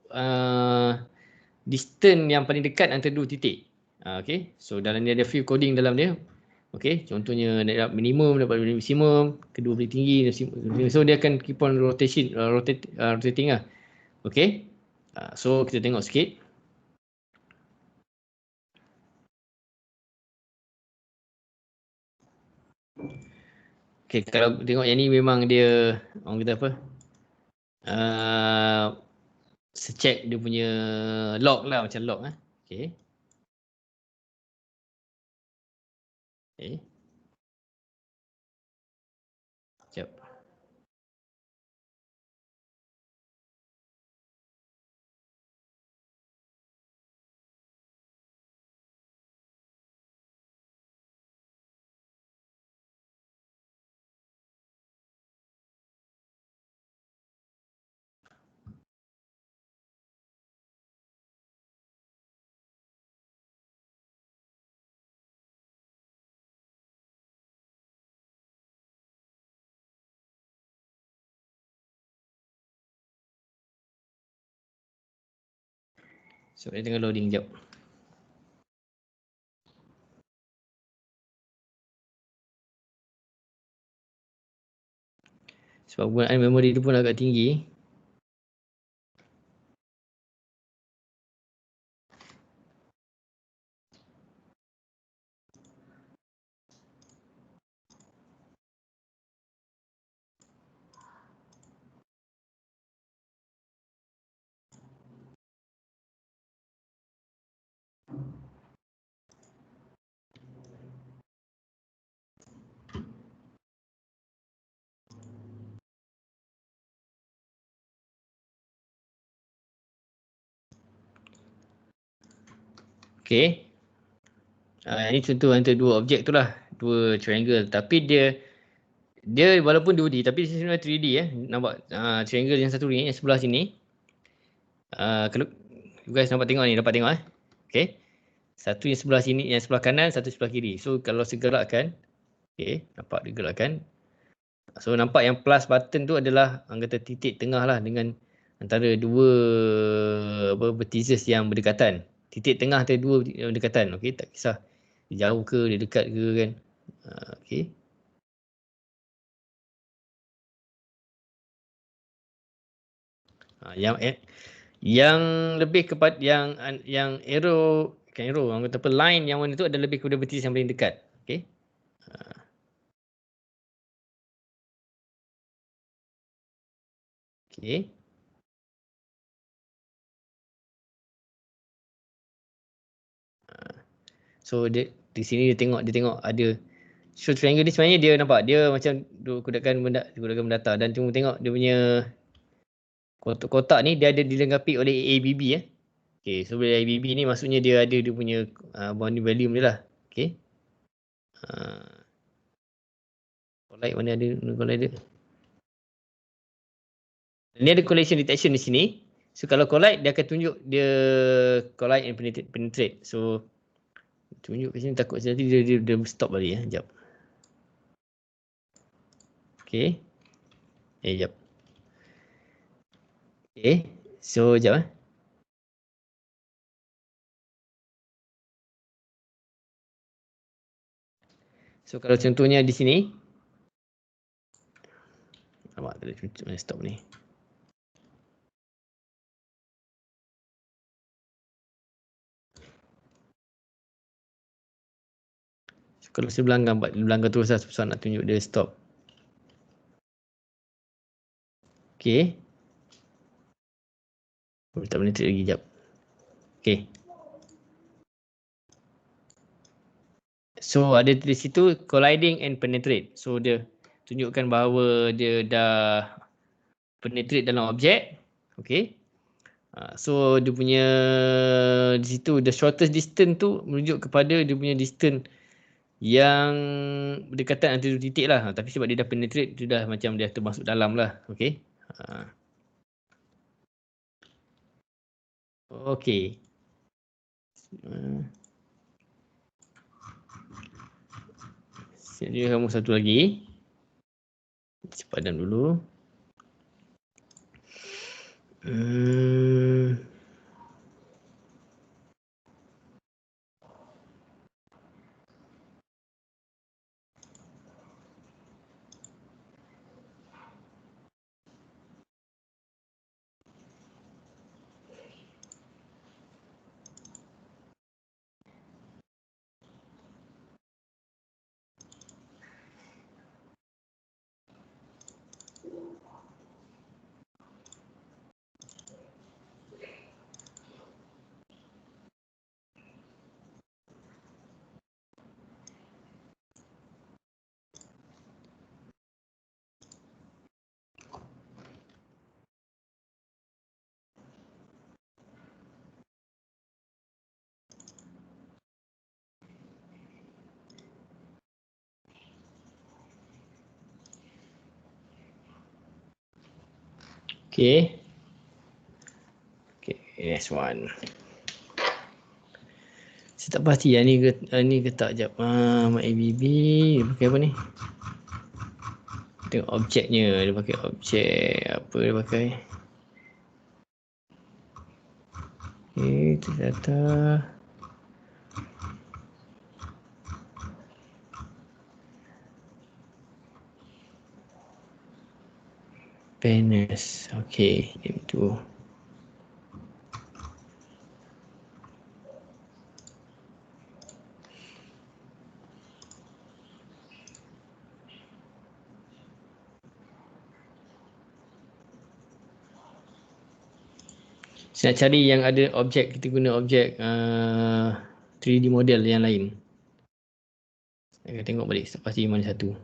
distance yang paling dekat antara 2 titik. Okay. So dalam ni ada few coding dalam dia. Okay. Contohnya dapat minimum, dapat maksimum, kedua paling tinggi. So dia akan keep on rotating lah. Okay. So kita tengok sikit. Okay, kalau tengok yang ni memang dia orang kata apa? Check dia punya log lah, macam log . Okay. Okay. Sekejap. So dia tengah loading jap. Sebab penggunaan memori tu pun agak tinggi. Okay. Ini contoh antara dua objek tu lah, dua triangle. Tapi dia walaupun 2D tapi sebenarnya 3D Nampak triangle yang satu ni, yang sebelah sini. Kalau you guys dapat tengok. Okay. Satu yang sebelah sini, yang sebelah kanan, satu sebelah kiri. So kalau segerakkan, okay, nampak digerakkan. So nampak yang plus button tu adalah kata titik tengah lah dengan antara dua vertices yang berdekatan. Titik tengah antara dua yang berdekatan. Okay, tak kisah dia jauh ke, dia dekat ke kan. Okay. Yang lebih kepada yang arrow, bukan arrow, orang kata apa, line yang mana tu ada lebih kepada vertices yang paling dekat. Okay. Okay. So di sini dia tengok ada. So triangle ni sebenarnya dia nampak dia macam gunakan mendatar dan cuma tengok dia punya kotak ni dia ada dilengkapi oleh ABB Okay, so bila ABB ni maksudnya dia ada dia punya boundary volume dia lah. Okay. Collide mana ada collide dia. Ni ada collision detection di sini. So kalau collide dia akan tunjuk dia collide and penetrate. So tunjuk kat sini takut nanti dia stop balik Sekejap. Okay. Sekejap. Okay. So sekejap So kalau contohnya di sini. Nampak tak ada stop ni. So, kalau saya belanggar terus lah susah nak tunjuk dia stop. Okay. Tak boleh lagi sekejap. Okay. So ada di situ colliding and penetrate. So dia tunjukkan bahawa dia dah penetrate dalam objek. Okay. So dia punya di situ the shortest distance tu merujuk kepada dia punya distance yang berdekatan antara dua titik lah. Tapi sebab dia dah penetrate, dia dah macam dia termasuk dalam lah. Okay. Okay. Siap juga kamu satu lagi. Padam dulu. Okay. Okay, next one. Saya tak pasti ni ke tak jap. Mak ABB dia pakai apa ni? Tengok objeknya, dia pakai objek apa dia pakai. Okay, itu data. Penis. Okay, itu. Saya nak cari yang ada objek, kita guna objek 3D model yang lain. Saya akan tengok balik, tak pasti mana satu.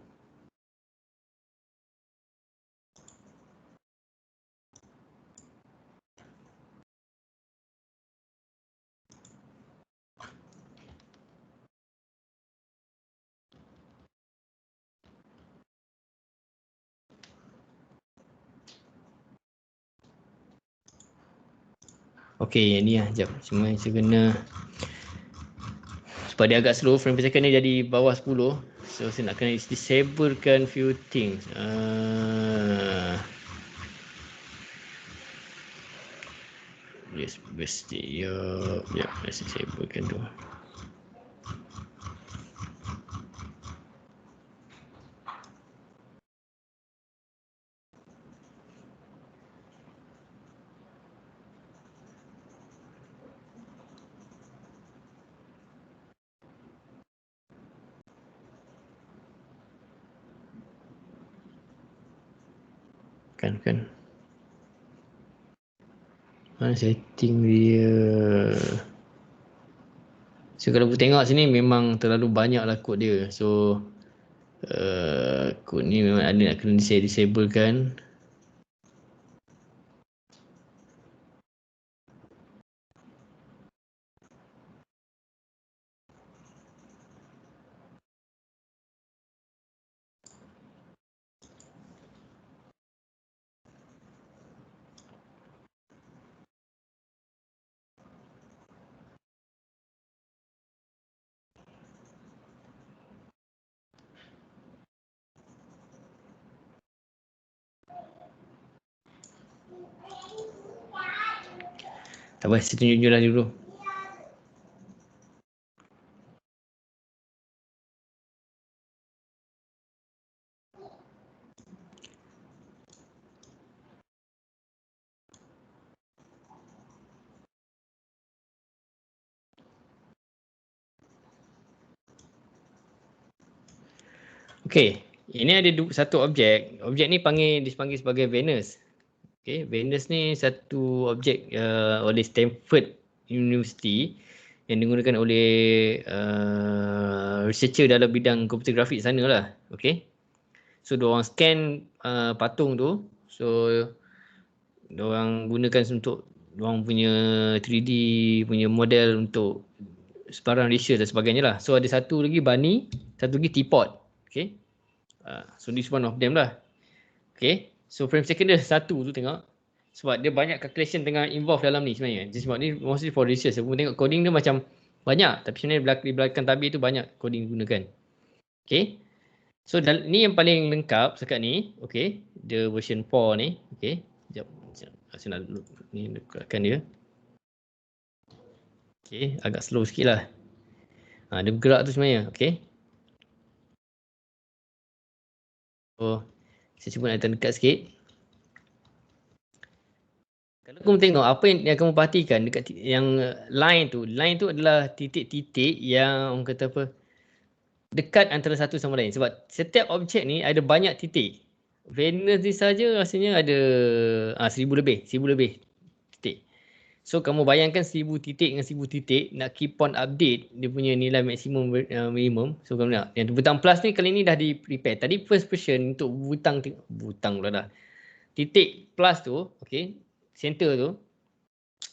Okey, yang ni lah. Sekejap. Cuma saya kena sebab dia agak slow, frame per second ni jadi bawah 10. So saya nak kena disablekan few things. Yes, mesti. Ya, let's disablekan tu. Kan. Mana setting dia? So kalau kita tengok sini memang terlalu banyak lah kod dia. So kod ni memang ada nak kena disablekan. Tak apa, saya tunjuk lah dulu. Okey, ini ada satu objek. Objek ni dipanggil sebagai Venus. Okey, Venus ni satu objek oleh Stanford University yang digunakan oleh researcher dalam bidang komputer grafik sana lah. Okey. So diorang scan patung tu. So diorang gunakan untuk diorang punya 3D punya model untuk sebarang research dan sebagainya lah. So ada satu lagi bunny, satu lagi teapot. Okay. So this one of them lah. Okay. So frame second dia satu tu tengok. Sebab dia banyak calculation tengah involve dalam ni sebenarnya. Sebab ni mostly for research. Saya pun tengok coding dia macam banyak. Tapi sebenarnya di belakang tabir tu banyak coding digunakan. Okay. So ni yang paling lengkap sekat ni. Okay. The version 4 ni. Okay. Sekejap. Saya nak ni dekatkan dia. Okay. Agak slow sikit lah. Dia bergerak tu sebenarnya. Okay. So saya cuba nak dekat sikit. Kalau kamu tengok apa yang kamu perhatikan dekat yang line tu adalah titik-titik yang orang kata apa, dekat antara satu sama lain. Sebab setiap objek ni ada banyak titik. Venus ni saja rasanya ada 1000 lebih titik. So kamu bayangkan 1000 titik dengan 1000 titik nak keep on update dia punya nilai maksimum minimum. So kamu nak yang butang plus ni kali ni dah di prepare. Tadi first version untuk butang pula dah. Titik plus tu, okey, center tu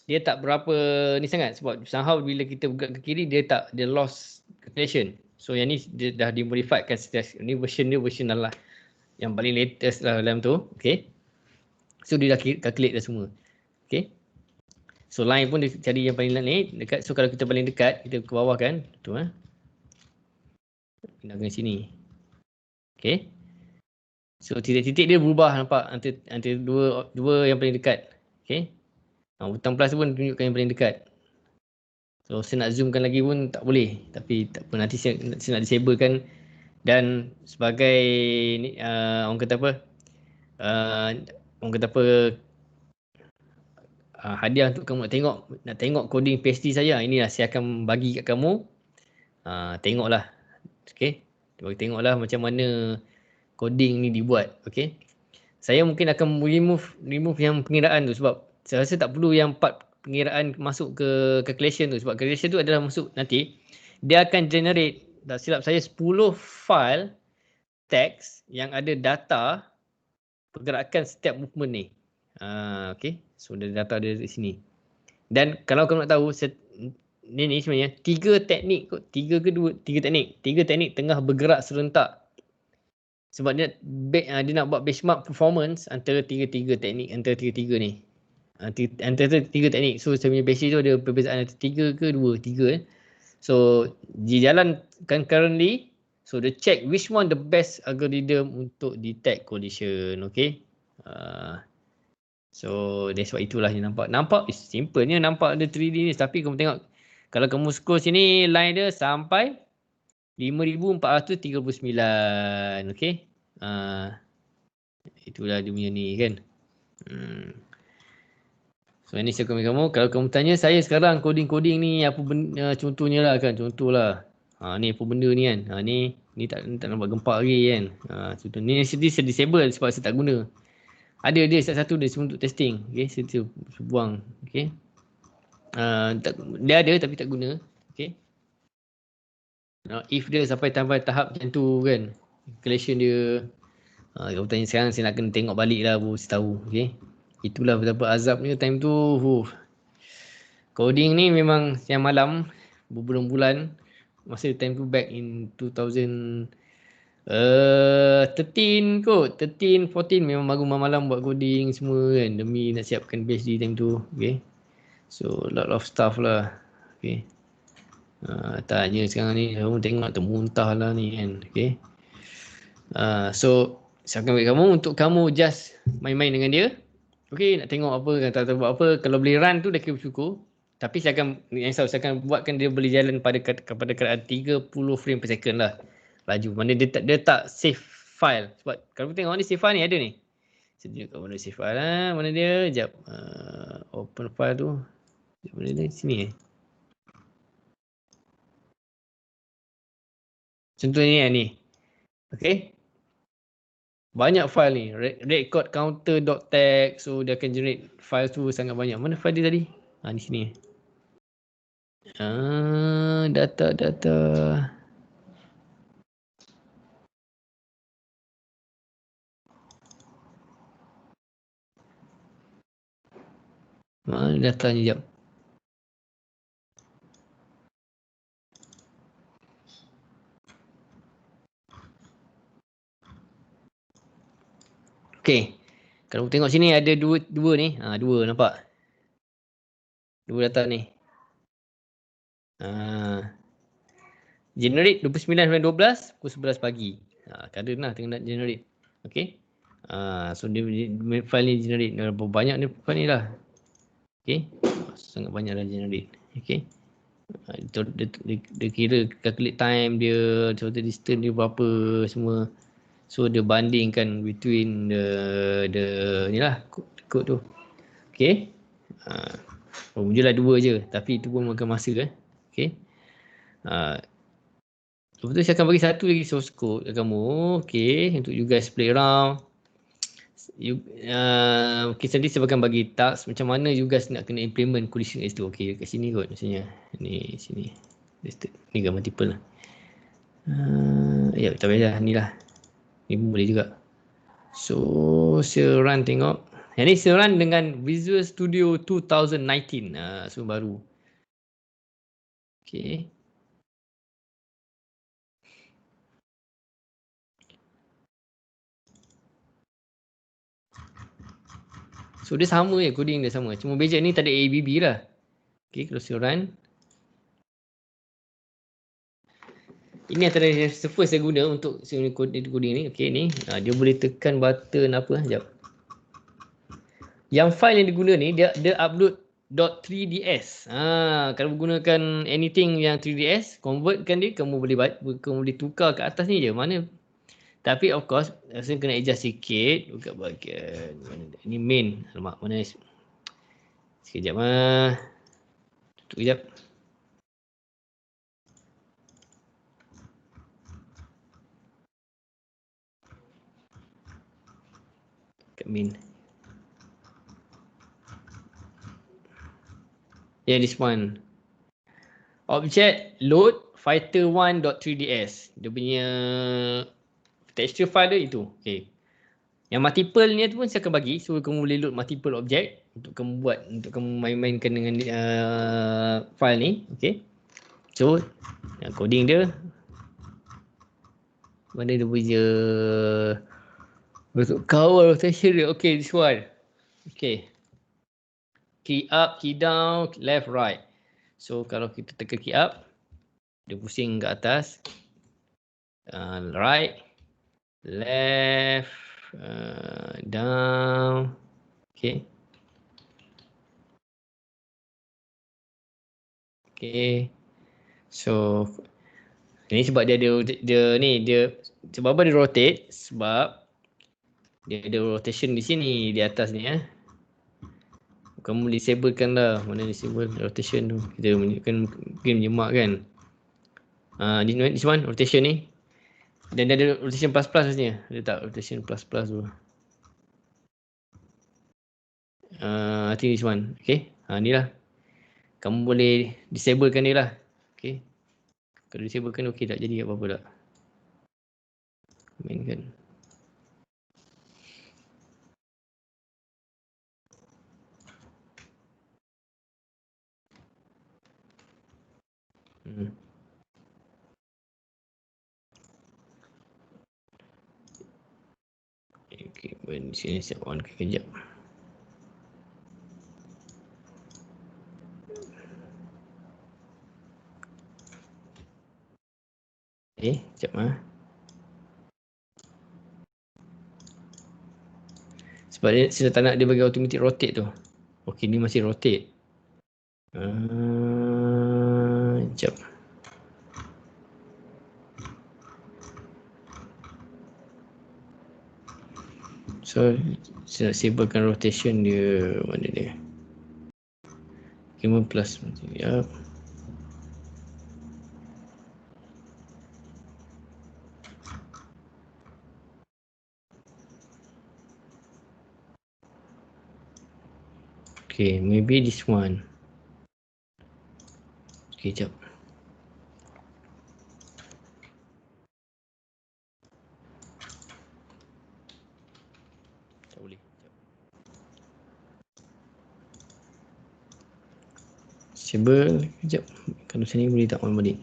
dia tak berapa ni sangat sebab somehow bila kita bergerak ke kiri dia lost calculation. So yang ni dia dah dimodifiedkan. Ni version lah yang paling latest lah dalam tu. Okay. So dia dah calculate dah semua. Okay. So line pun dia cari yang paling dekat. So kalau kita paling dekat, kita ke bawah kan. Tu pindah ke sini. Okay. So titik-titik dia berubah nampak antara dua yang paling dekat. Okay. Butang plus pun tunjukkan yang paling dekat. So saya nak zoomkan lagi pun tak boleh. Tapi tak apa, nanti saya nak disablekan. Dan sebagai orang kata apa, hadiah untuk kamu nak tengok coding PhD saya. Inilah saya akan bagi kat kamu. Tengoklah. Okay. Tengoklah macam mana coding ni dibuat. Okay. Saya mungkin akan remove yang pengiraan tu sebab saya rasa tak perlu yang part pengiraan masuk ke calculation tu. Sebab calculation tu adalah masuk nanti. Dia akan generate, tak silap saya, 10 file teks yang ada data pergerakan setiap movement ni. Okay. So data dia di sini. Dan kalau kamu nak tahu, ni sebenarnya 3 teknik kot. 3 teknik tengah bergerak serentak. Sebab dia nak buat benchmark performance antara tiga teknik, antara tiga ni. Antara 3 teknik. So saya punya basic tu ada perbezaan antara 3 ke 2? 3 So dijalankan currently. So dia check which one the best algorithm untuk detect collision. Okay. So that's why itulah yang nampak simple-nya, nampak ada 3D ni, tapi kamu tengok kalau kamu scroll sini line dia sampai 5439. Okay. Itulah dia punya ni kan. So ini saya komen kamu, kalau kamu tanya saya sekarang coding ni apa benda, contohnya lah kan, contohlah. Ni apa benda ni kan. Ni tak nampak gempak lagi kan. Contoh ni saya disable sebab saya tak guna. Ada dia satu dia untuk testing. Okay, saya buang. Okay. Dia ada tapi tak guna. Okay. If dia sampai tahap macam tu kan, calculation dia, kamu tanya sekarang saya nak kena tengok balik lah baru saya tahu. Okay. Itulah betapa azabnya time tu. Coding ni memang siang malam berbulan-bulan. Masa time tu back in 2013 kot. 13, 14 memang bangun malam buat coding semua kan. Demi nak siapkan PhD time tu. Okay. So lot of stuff lah. Okay. Tanya sekarang ni kamu tengok termuntah lah ni kan. Okay. So saya akan bagi kamu untuk kamu just main-main dengan dia. Okay, nak tengok apa, tak tahu buat apa. Kalau boleh run tu dah kira bersyukur. Tapi saya akan buatkan dia boleh jalan pada keadaan 30 frame per second lah. Laju. Mana dia tak save file. Sebab kalau tengok ni save file ni ada ni. Saya tunjuk kat mana save file lah. Mana dia? Sekejap. Open file tu. Mana dia? Sini Contohnya ni. Okay. Banyak file ni. Record counter.txt. So dia akan generate file tu sangat banyak. Mana file dia tadi? Di sini. Data. Mana datanya jap. Okay. Kalau tengok sini ada dua ni. Dua nampak? Dua data ni. Generate 29/12 pukul 11 pagi. Kadang lah tengah nak generate. Okay. So dia file ni generate. Berapa banyak ni file ni lah. Okay. Sangat banyak dah generate. Okay. Dia kira calculate time dia, total distance dia berapa semua. So dia bandingkan between the ni lah kod tu. Okay. Muncullah dua je. Tapi itu pun makan masa kan. Okay. Lepas tu saya akan bagi satu lagi source code kat kamu. Okay. Untuk you guys play around. Okay, tadi saya akan bagi task macam mana you guys nak kena implement collision S tu. Okay, kat sini kot maksudnya. Ni sini. Ni kan multiple lah. Ya, tak payah ni lah. Ni pun boleh juga. So, saya run tengok. Yang ni saya run dengan Visual Studio 2019. So baru. Okay. So dia sama je, coding dia sama. Cuma beza ni tak ada ABB lah. Okay, kalau saya run. Ini antara first saya guna untuk coding ni. Okay, ni. Dia boleh tekan button apa. Sekejap. Yang file yang diguna ni, dia upload .3ds. Kalau gunakan anything yang 3ds, convertkan dia, kamu boleh tukar ke atas ni je. Mana? Tapi of course, saya kena adjust sikit. Buka bahagian mana ni main. Alamak, mana? Sekejap tutup kejap. Kat main. Yeah, this one. Object load fighter1.3ds. Dia punya texture file dia itu. Okay. Yang multiple ni tu pun saya akan bagi. So kamu boleh load multiple object untuk kamu buat, untuk kamu main-mainkan dengan file ni. Okay. So coding dia. Mana dia punya bentuk cover rotation dia. Okay, this one. Okay. key up, key down, left, right. So kalau kita tekan key up, dia pusing ke atas. Right, left, down. Okay. Okay. So ini sebab dia sebab apa dia rotate? Sebab dia ada rotation di sini, di atas ni ya. Kamu disablekan lah. Mana disable rotation tu. Kita menunjukkan mungkin menyemak kan. This one rotation ni. Dan dia ada rotation plus maksudnya. Dia tak rotation plus tu. I think this one. Okay. Ni lah. Kamu boleh disablekan dia lah. Okay. Kalau disablekan okey tak jadi apa-apa tak. Mainkan. Okay, di sini saya on kejap. Sekejap Sebab saya tak nak dia bagi automatic rotate tu. Okey, ni masih rotate. Sekejap. So, saya nak sablekan rotation dia. Mana dia? 5 plus. Sekejap. Okay, maybe this one. Okay, sekejap. Tak boleh. Sable, sekejap. Kalau sini boleh tak on balik.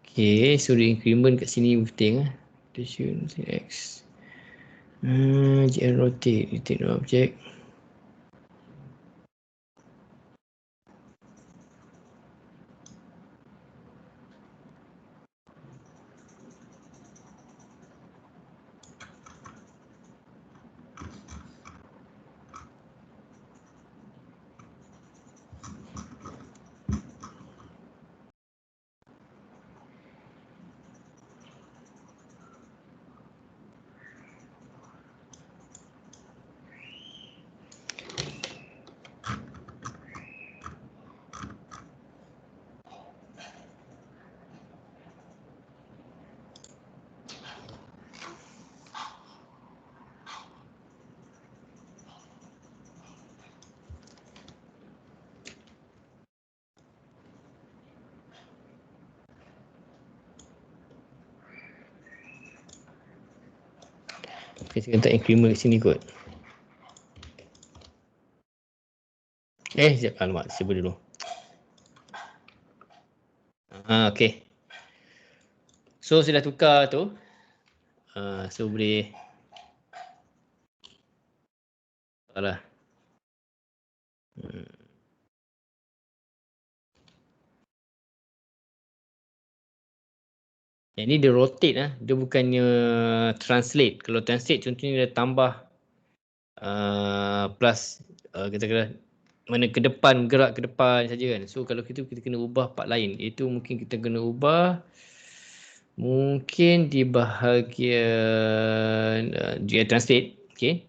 Okay, so the increment kat sini penting rotation X. GN rotate, rotate no object. Okay, saya letak increment kat sini kot. Sekejap. Alamak, sibuk dulu. Okay. So, saya dah tukar tu. So, boleh. Salah. Yang ni dia rotate dia bukannya translate. Kalau translate contohnya dia tambah plus kita kena mana ke depan, gerak ke depan saja kan. So kalau kita kena ubah part lain. Itu mungkin kita kena ubah mungkin di bahagian dia translate. Okay.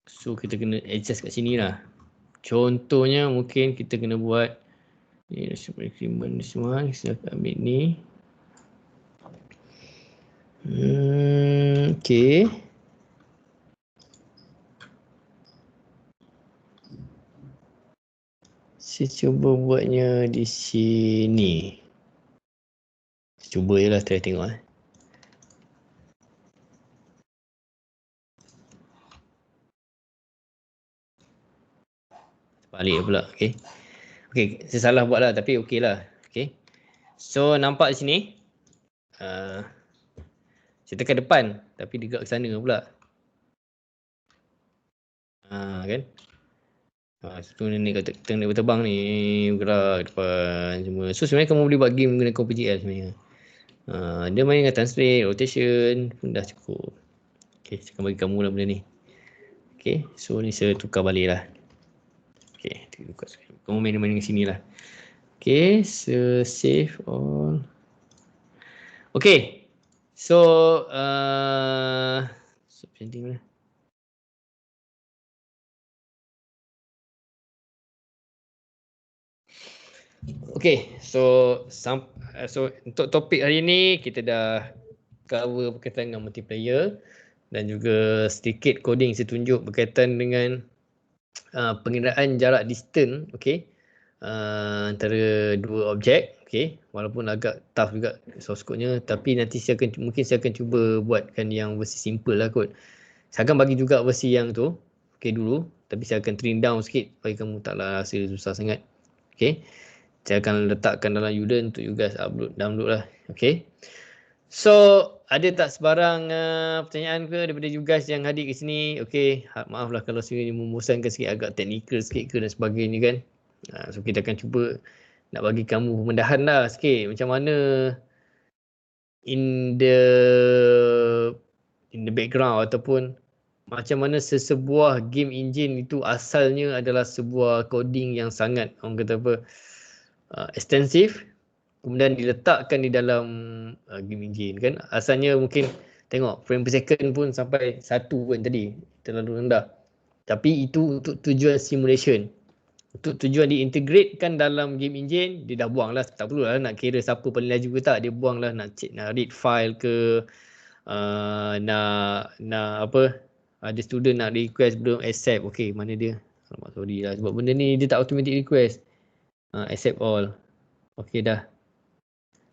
So kita kena adjust kat sini lah. Contohnya mungkin kita kena buat ni agreement semua. Kita ambil ni. Okay. Saya cuba buatnya di sini. Cuba je lah, try tengok balik pula, okay. Okay, saya salah buat lah tapi okey lah. Okay. So nampak di sini. Saya tekan depan tapi dia gerak ke sana pula. Kan. Satu ni kata kita nak berterbang ni, bergerak depan semua. So sebenarnya kamu boleh buat game guna CompuGL sebenarnya. Dia main dengan translate, rotation pun dah cukup. Okay, saya akan bagi kamu lah benda ni. Okay, so ni saya tukar balik lah. Okay, kamu main dengan sini lah. Okay, so save all. Okay, so presenting mana? Okay, so untuk topik hari ni kita dah cover berkaitan dengan multiplayer dan juga sedikit coding saya tunjuk berkaitan dengan pengiraan jarak distance, okay, antara dua objek, okay, walaupun agak tough juga source code-nya, tapi nanti saya akan cuba buatkan yang versi simple lah kot. Saya akan bagi juga versi yang tu, okay dulu, tapi saya akan trim down sikit bagi kamu taklah rasa susah sangat, okay. Saya akan letakkan dalam Udemy untuk you guys download lah. Okay. So, ada tak sebarang pertanyaan ke daripada you guys yang hadir ke sini? Okay. Maaf lah kalau saya membosankan sikit, agak teknikal sikit ke dan sebagainya kan. So, kita akan cuba nak bagi kamu pemendahan lah sikit. Macam mana in the background ataupun macam mana sesebuah game engine itu asalnya adalah sebuah coding yang sangat, orang kata apa, extensive, kemudian diletakkan di dalam game engine kan. Asalnya mungkin tengok frame per second pun sampai 1 pun tadi, terlalu rendah. Tapi itu untuk tujuan simulation. Untuk tujuan diintegratekan dalam game engine, dia dah buang lah. Tak perlu lah nak kira siapa paling laju ke tak. Dia buang lah nak read file ke, nak apa, ada student nak request belum accept. Okay, mana dia? Alamak, sorry lah sebab benda ni dia tak automatic request. Accept all. Okay dah.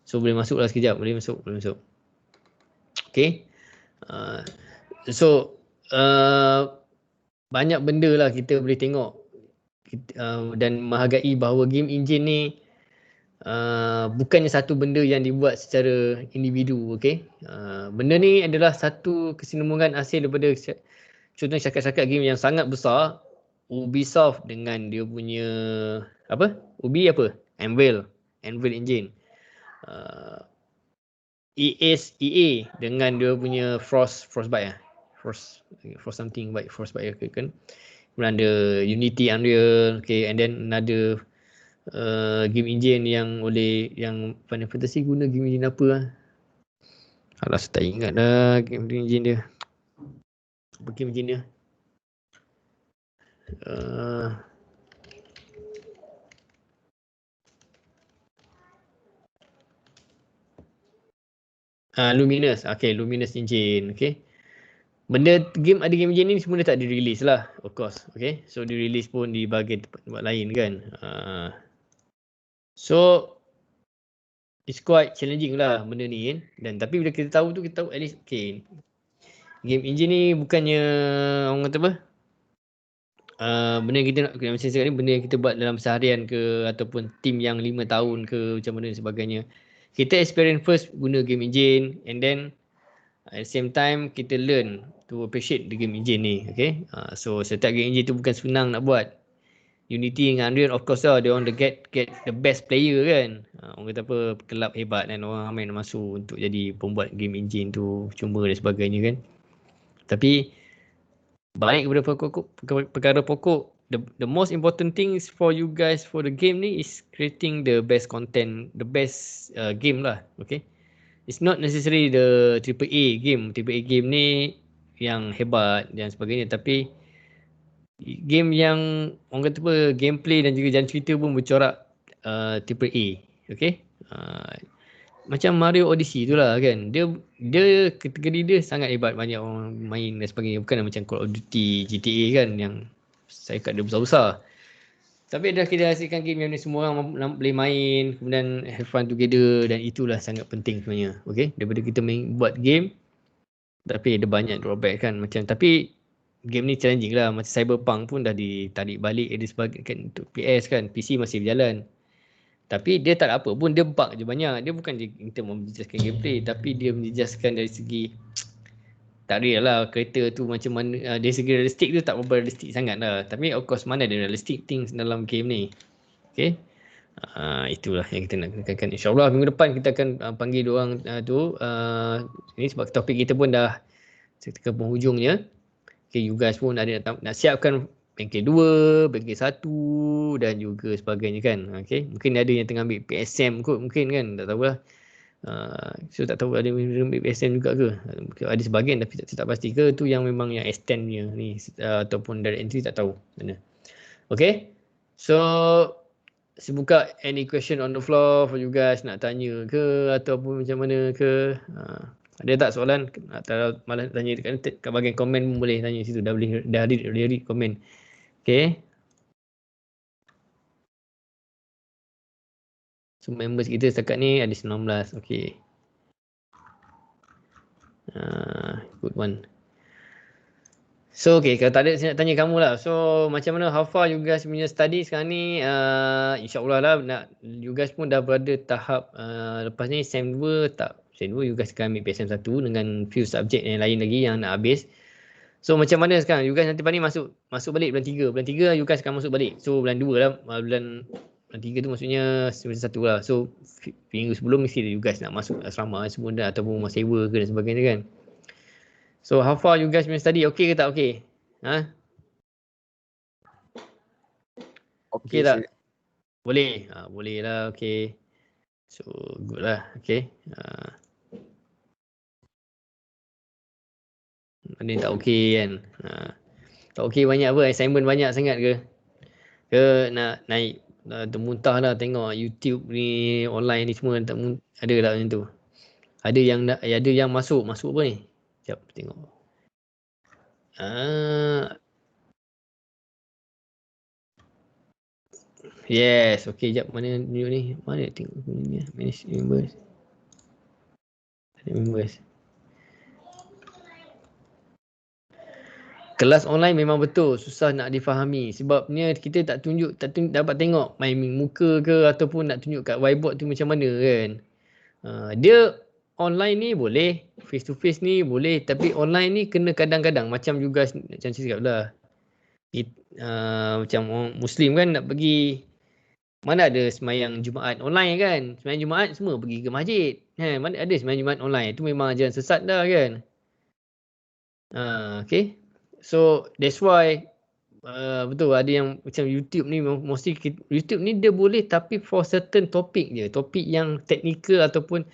So boleh masuk lah sekejap. Boleh masuk. Okay. Banyak benda lah kita boleh tengok dan menghargai bahawa game engine ni bukannya satu benda yang dibuat secara individu. Okay. Benda ni adalah satu kesinambungan hasil daripada contohnya syarikat-syarikat game yang sangat besar. Ubisoft dengan dia punya apa? Anvil Engine. EA dengan dia punya Frostbite Frost something by Frostbite kan. Kemudian ada Unity, Unreal, okay, and then another game engine yang Final Fantasy guna game engine apa lah. Alah, saya tak ingat dah game engine dia. Apa game engine dia? Luminous. Okay, Luminous Engine. Okay. Ada game engine ni semua dia tak di-release lah, of course. Okay. So di-release pun di bahagian tempat lain kan. So it's quite challenging lah benda ni kan. Dan tapi bila kita tahu tu, kita tahu at least okay, game engine ni bukannya orang kata apa, benda yang kita nak macam sekarang ni, benda yang kita buat dalam seharian ke ataupun team yang 5 tahun ke macam mana dan sebagainya. Kita experience first guna game engine, and then at the same time kita learn to appreciate the game engine ni. Okay. So setiap game engine tu bukan senang nak buat. Unity dengan Unreal of course lah, they want to get the best player kan. Orang kata apa, kelab hebat dan orang ramai nak masuk untuk jadi pembuat game engine tu, cuma dan sebagainya kan. Tapi balik kepada perkara pokok, the most important things for you guys for the game ni is creating the best content, the best game lah. Okay. It's not necessarily the AAA game. AAA game ni yang hebat dan sebagainya, tapi game yang orang kata apa, gameplay dan juga jalan cerita pun bercorak AAA. Okay. Macam Mario Odyssey tu lah kan. Dia kategori dia sangat hebat, banyak orang main dan sebagainya. Bukan macam Call of Duty, GTA kan yang saya kat dia besar-besar. Tapi dah kita hasilkan game yang ni semua orang boleh main, kemudian have fun together, dan itulah sangat penting sebenarnya. Okay. Daripada kita buat game tapi ada banyak drawback kan. Macam tapi game ni challenging lah. Macam Cyberpunk pun dah ditarik balik sebagai kan, untuk PS kan. PC masih berjalan. Tapi dia tak ada apa pun, dia bug je banyak. Dia bukan je kita menjejaskan gameplay, tapi dia menjejaskan dari segi tak real lah kereta tu macam mana, dari segi realistik tu tak berapa realistik sangat lah. Tapi of course mana ada realistic things dalam game ni. Okay. Itulah yang kita nak kenakan. InsyaAllah minggu depan kita akan panggil diorang tu. Ini sebab topik kita pun dah ke penghujungnya. Okay, you guys pun ada nak siapkan bengkel 2, bengkel 1 dan juga sebagainya kan. Okay. Mungkin ada yang tengah ambil PSM kot mungkin kan. Tak tahulah. So tak tahu ada yang ambil PSM juga ke. Ada sebahagian tapi tak pasti ke tu yang memang yang extend punya ni ataupun direct entry tak tahu mana. Okay. So saya buka any question on the floor for you guys nak tanya ke ataupun macam mana ke. Ada tak soalan? Atau malah tanya kat bahagian komen pun boleh tanya situ. Dah read komen. Okay. So members kita setakat ni ada 19. Okay. Good one. So okay, kalau tak ada saya nak tanya kamu lah. So macam mana, how far you guys punya study sekarang ni? InsyaAllah lah you guys pun dah berada tahap lepas ni SEM 2 tak. SEM 2 you guys akan ambil PSM 1 dengan few subjek yang lain lagi yang nak habis. So macam mana sekarang? You guys nanti ni masuk balik bulan 3. Bulan 3 you guys akan masuk balik. So bulan 2 lah. Bulan 3 tu maksudnya semester 1 lah. So minggu sebelum mesti you guys nak masuk asrama semua dah ataupun rumah sewa ke dan sebagainya kan. So how far you guys punya study? Okay ke tak okay? Okay tak? Boleh? Boleh lah, okay. So good lah, okay. Mana yang tak okay kan? Tak okay banyak apa? Assignment banyak sangat ke? Ke nak naik termuntah lah tengok YouTube ni online ni semua tak ada tak macam tu? Ada yang masuk apa ni? Sekejap tengok. Yes, okay jap mana ni? Mana tengok ni? Manage members. Ada members. Kelas online memang betul susah nak difahami sebabnya kita tak dapat tengok main muka ke ataupun nak tunjuk kat whiteboard tu macam mana kan. Dia online ni boleh, face to face ni boleh, tapi online ni kena kadang-kadang macam juga macam saya cakap lah. Macam orang Muslim kan nak pergi, mana ada semayang Jumaat online kan. Semayang Jumaat semua pergi ke masjid. Mana ada semayang Jumaat online. Itu memang ajaran sesat dah kan. Okay. So that's why betul ada yang macam YouTube ni mostly YouTube ni dia boleh tapi for certain topic je. Topik yang technical ataupun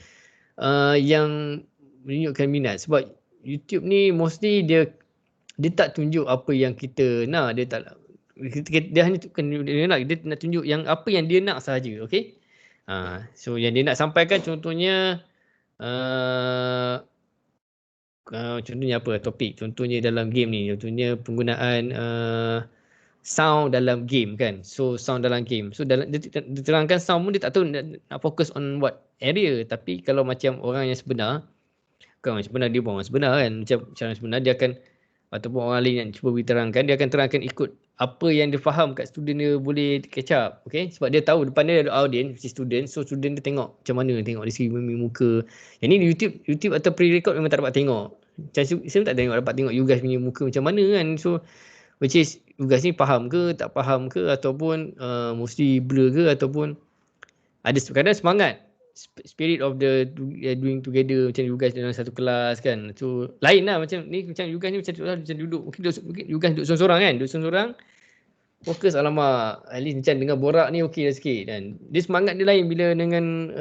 yang menunjukkan minat. Sebab YouTube ni mostly dia tak tunjuk apa yang kita nak. Dia hanya dia nak tunjuk yang apa yang dia nak sahaja. Okay. So yang dia nak sampaikan contohnya contohnya apa topik, contohnya dalam game ni, contohnya penggunaan sound dalam game kan. So sound dalam game, so dalam dia terangkan sound pun dia tak tahu nak fokus on what area. Tapi kalau macam orang yang sebenar, bukan orang sebenar, dia bukan orang sebenar kan, macam cara sebenar dia akan ataupun orang lain yang cuba diterangkan, dia akan terangkan ikut apa yang dia faham kat student dia boleh catch up. Okay, sebab dia tahu depan dia ada audience, si student, so student dia tengok macam mana, tengok dari segi muka. Yang ni di YouTube atau pre-record memang tak dapat tengok. Macam saya tak dapat tengok you guys punya muka macam mana kan. So which is you guys ni faham ke tak faham ke, ataupun mostly blur ke, ataupun ada kadang semangat spirit of the doing together macam you guys dalam satu kelas kan. So lain lah macam ni, macam you guys ni macam duduk mungkin you guys duduk sorang-sorang kan, duduk sorang-sorang fokus, alamak at least macam dengar borak ni okey dah sikit. Dan dia semangat dia lain bila dengan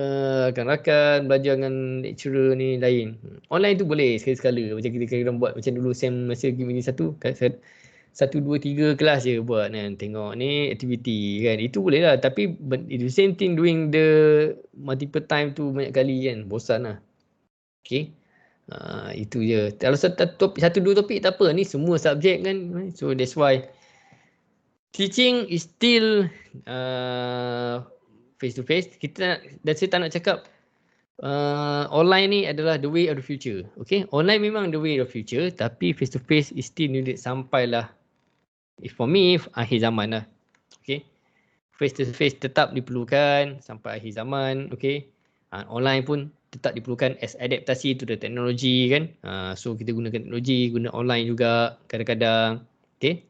rakan-rakan belajar dengan lecturer ni lain. Online tu boleh sekali-sekala macam kita kena buat macam dulu SEM masa gimini 1 2 3 kelas je buat kan, tengok ni aktiviti kan, itu boleh lah. Tapi the same thing doing the multiple time tu banyak kali kan, bosan lah. Okay, itu je. Kalau satu dua topik tak apa, ni semua subjek kan. So that's why teaching is still face to face. Kita dan saya tak nak cakap online ni adalah the way of the future. Okay, online memang the way of the future, tapi face to face is still needed sampailah, for me, akhir zaman lah. Okay, face to face tetap diperlukan sampai akhir zaman. Okay, online pun tetap diperlukan as adaptasi to the technology kan. So kita gunakan teknologi, guna online juga kadang-kadang. Okay.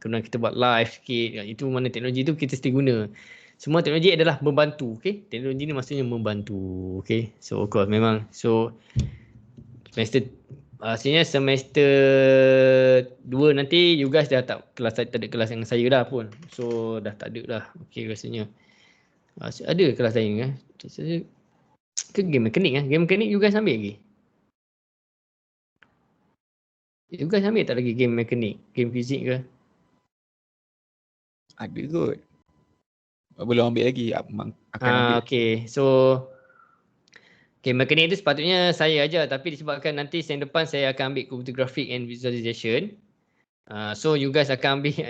Kemudian kita buat live sikit. Itu mana teknologi tu kita mesti guna. Semua teknologi adalah membantu. Okay. Teknologi ni maksudnya membantu. Okay. So of course memang. So semester 2 nanti you guys dah tak ada kelas dengan saya dah pun. So dah tak ada dah. Okay rasanya. Ada kelas lain ke game mekanik Game mekanik you guys ambil lagi? You guys ambil tak lagi game mekanik? Game fizik ke? Ada kot. Belum ambil lagi. Akan ambil. Okay. So game mekanik tu sepatutnya saya ajar, tapi disebabkan nanti sem depan saya akan ambil computer graphic and visualization. So you guys akan ambil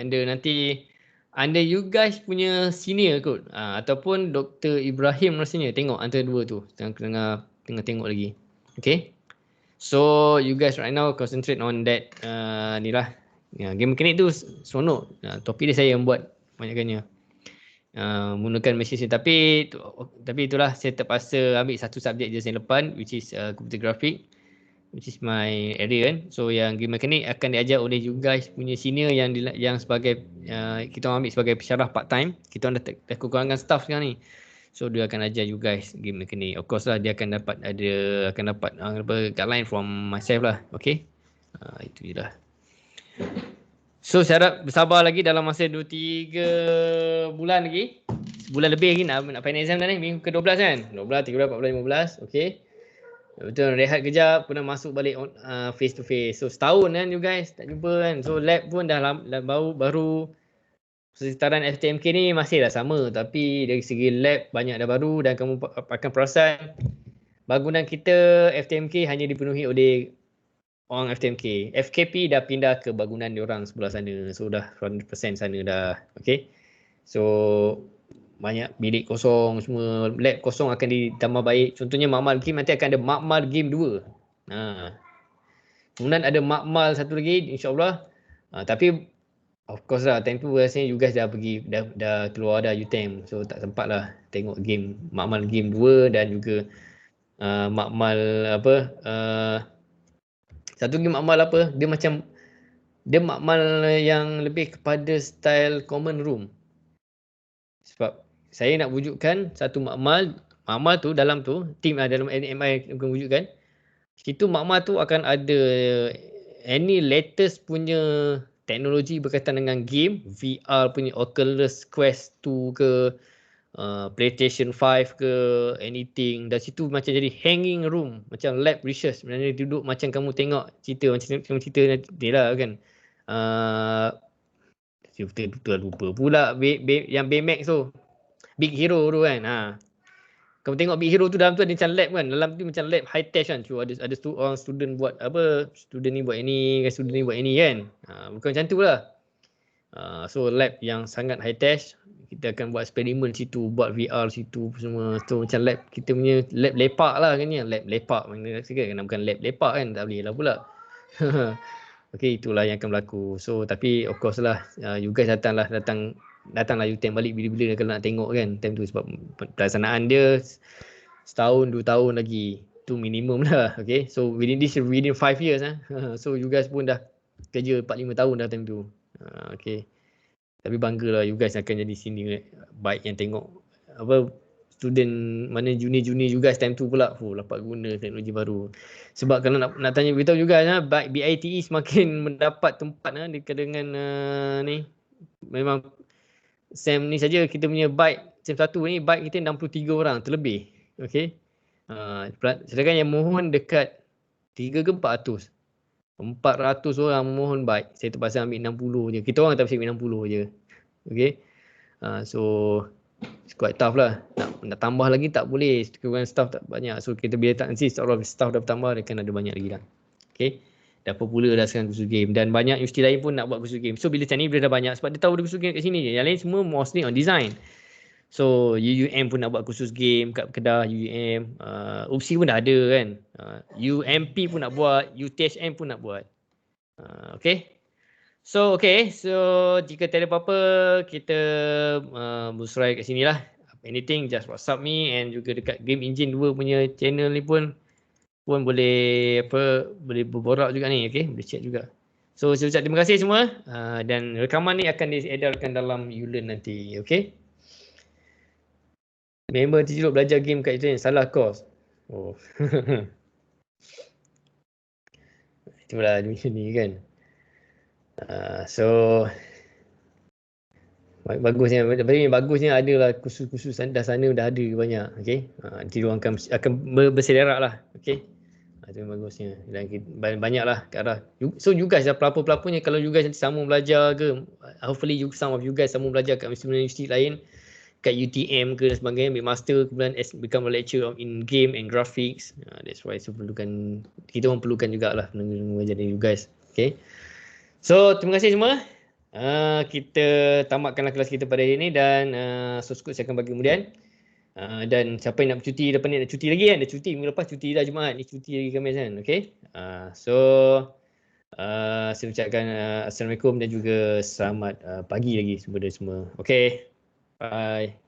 under you guys punya senior kot. Ataupun Dr. Ibrahim rasanya. Tengok antara dua tu. Tengah tengok lagi. Okay. So you guys right now concentrate on that ni lah. Game mekanik tu seronok. Topik dia saya yang buat banyakkannya. Menggunakan mesin tapi itulah saya terpaksa ambil satu subjek je sem depan, which is computer graphic, which is my area kan. So yang game mekanik akan diajar oleh you guys punya senior yang sebagai kita orang ambil sebagai pensyarah part time. Kita orang dah kekurangan staff sekarang ni. So dia akan ajar you guys game mekanik. Of course lah dia akan dapat guideline from myself lah. Okay. Itu je lah. So saya harap bersabar lagi dalam masa 2-3 bulan lagi. Sebulan lebih lagi nak final exam dah ni. Minggu ke-12 kan? 12, 13, 14, 15. Okay. Betul, rehat kejap. Pernah masuk balik face to face. So setahun kan you guys tak jumpa kan. So lab pun dah baru sekitaran FTMK ni masih dah sama. Tapi dari segi lab banyak dah baru. Dan kamu akan perasan bangunan kita FTMK hanya dipenuhi oleh orang FTMK. FKP dah pindah ke bangunan diorang sebelah sana. So dah 100% sana dah. Okay. So banyak bilik kosong semua. Lab kosong akan ditambah baik. Contohnya makmal game nanti akan ada makmal game 2. Kemudian ada makmal satu lagi insyaAllah. Tapi of course lah time tu rasanya you guys dah pergi dah keluar dah UTM. So tak sempat lah tengok game makmal game 2 dan juga makmal satu game makmal apa? Dia makmal yang lebih kepada style common room. Sebab saya nak wujudkan satu makmal tu dalam tu, dalam NMI akan wujudkan. Situ makmal tu akan ada any latest punya teknologi berkaitan dengan game, VR punya Oculus Quest 2 ke, PlayStation 5 ke, anything. Dan situ macam jadi hanging room, macam lab research. Sebenarnya duduk macam kamu tengok cerita dia lah kan. Betul lupa pula yang Baymax tu, Big Hero tu kan. Kamu tengok Big Hero tu dalam tu ada macam lab kan. Dalam tu macam lab high tech kan. Ada orang student buat apa, student ni buat ini, student ni buat ini kan. Bukan macam tu lah. So lab yang sangat high tech. Kita akan buat eksperimen situ, buat VR situ semua. So macam lab, kita punya lab lepak lah kan. Lab lepak. Bukan lab lepak kan. Tak boleh lah pula. Okay, itulah yang akan berlaku. So tapi of course lah, you guys datanglah UTM balik bila-bila kalau nak tengok kan. Time tu sebab pelaksanaan dia setahun 2 tahun lagi. Tu minimum lah. Okay. So within 5 years So you guys pun dah kerja 4-5 tahun dah time tu. Okay. Tapi bangga lah you guys akan jadi senior baik yang tengok student mana junior you guys time tu pula dapat guna teknologi baru. Sebab kalau nak tanya beritahu juga baik BITE semakin mendapat tempat dengan ni. Memang sem ni saja kita punya baik sem 1 ni baik kita 63 orang terlebih. Okey. Sedangkan yang mohon dekat 3 ke 400. 400 orang memohon baik. Saya terpaksa ambil 60 je. Kita orang terpaksa ambil 60 je. Okey. So it's quite tough lah. Nak tambah lagi tak boleh. Kekurangan staff tak banyak. So kita bila tak nanti staff dah bertambah, dia kan ada banyak lagi lah. Okay. Dah popular dah sekarang kursus game. Dan banyak universiti lain pun nak buat kursus game. So bila macam ni, bila dah banyak. Sebab dia tahu ada kursus game kat sini je. Yang lain semua mostly on design. So UUM pun nak buat kursus game kat Kedah, UUM. UPSI pun dah ada kan. UMP pun nak buat. UTHM pun nak buat. Okay. So jika tak ada apa-apa, kita berserai kat sini lah. anything just WhatsApp me, and juga dekat Game Engine 2 punya channel ni pun boleh boleh berborak juga ni, okey, boleh chat juga. So saya ucap terima kasih semua, dan rekaman ni akan diedarkan dalam Ulearn nanti, okey. Member terjeluk belajar game kat itu salah course. Oh. Itulah macam ni kan. So bagusnya adalah kursus-kursus dah sana dah ada banyak, okey. Nanti orang akan berselerak lah, okey. Itu yang bagusnya. Dan banyaklah ke arah. So you guys pelapor-pelapornya, kalau you guys nanti sambung belajar ke, hopefully some of you guys sambung belajar kat universiti lain, kat UTM ke dan sebagainya, ambil master, kemudian become a lecturer in game and graphics. That's why kita orang perlukan jugalah pengajar dari you guys. Okay. So terima kasih semua. Kita tamatkanlah kelas kita pada hari ini, dan source code saya akan bagi kemudian. Dan siapa yang nak bercuti depan ni, nak cuti lagi kan? Dah cuti minggu lepas, cuti dah Jumaat, ni cuti lagi Khamis kan? Okay. Saya ucapkan Assalamualaikum dan juga selamat pagi lagi kepada semua. Okay. Bye.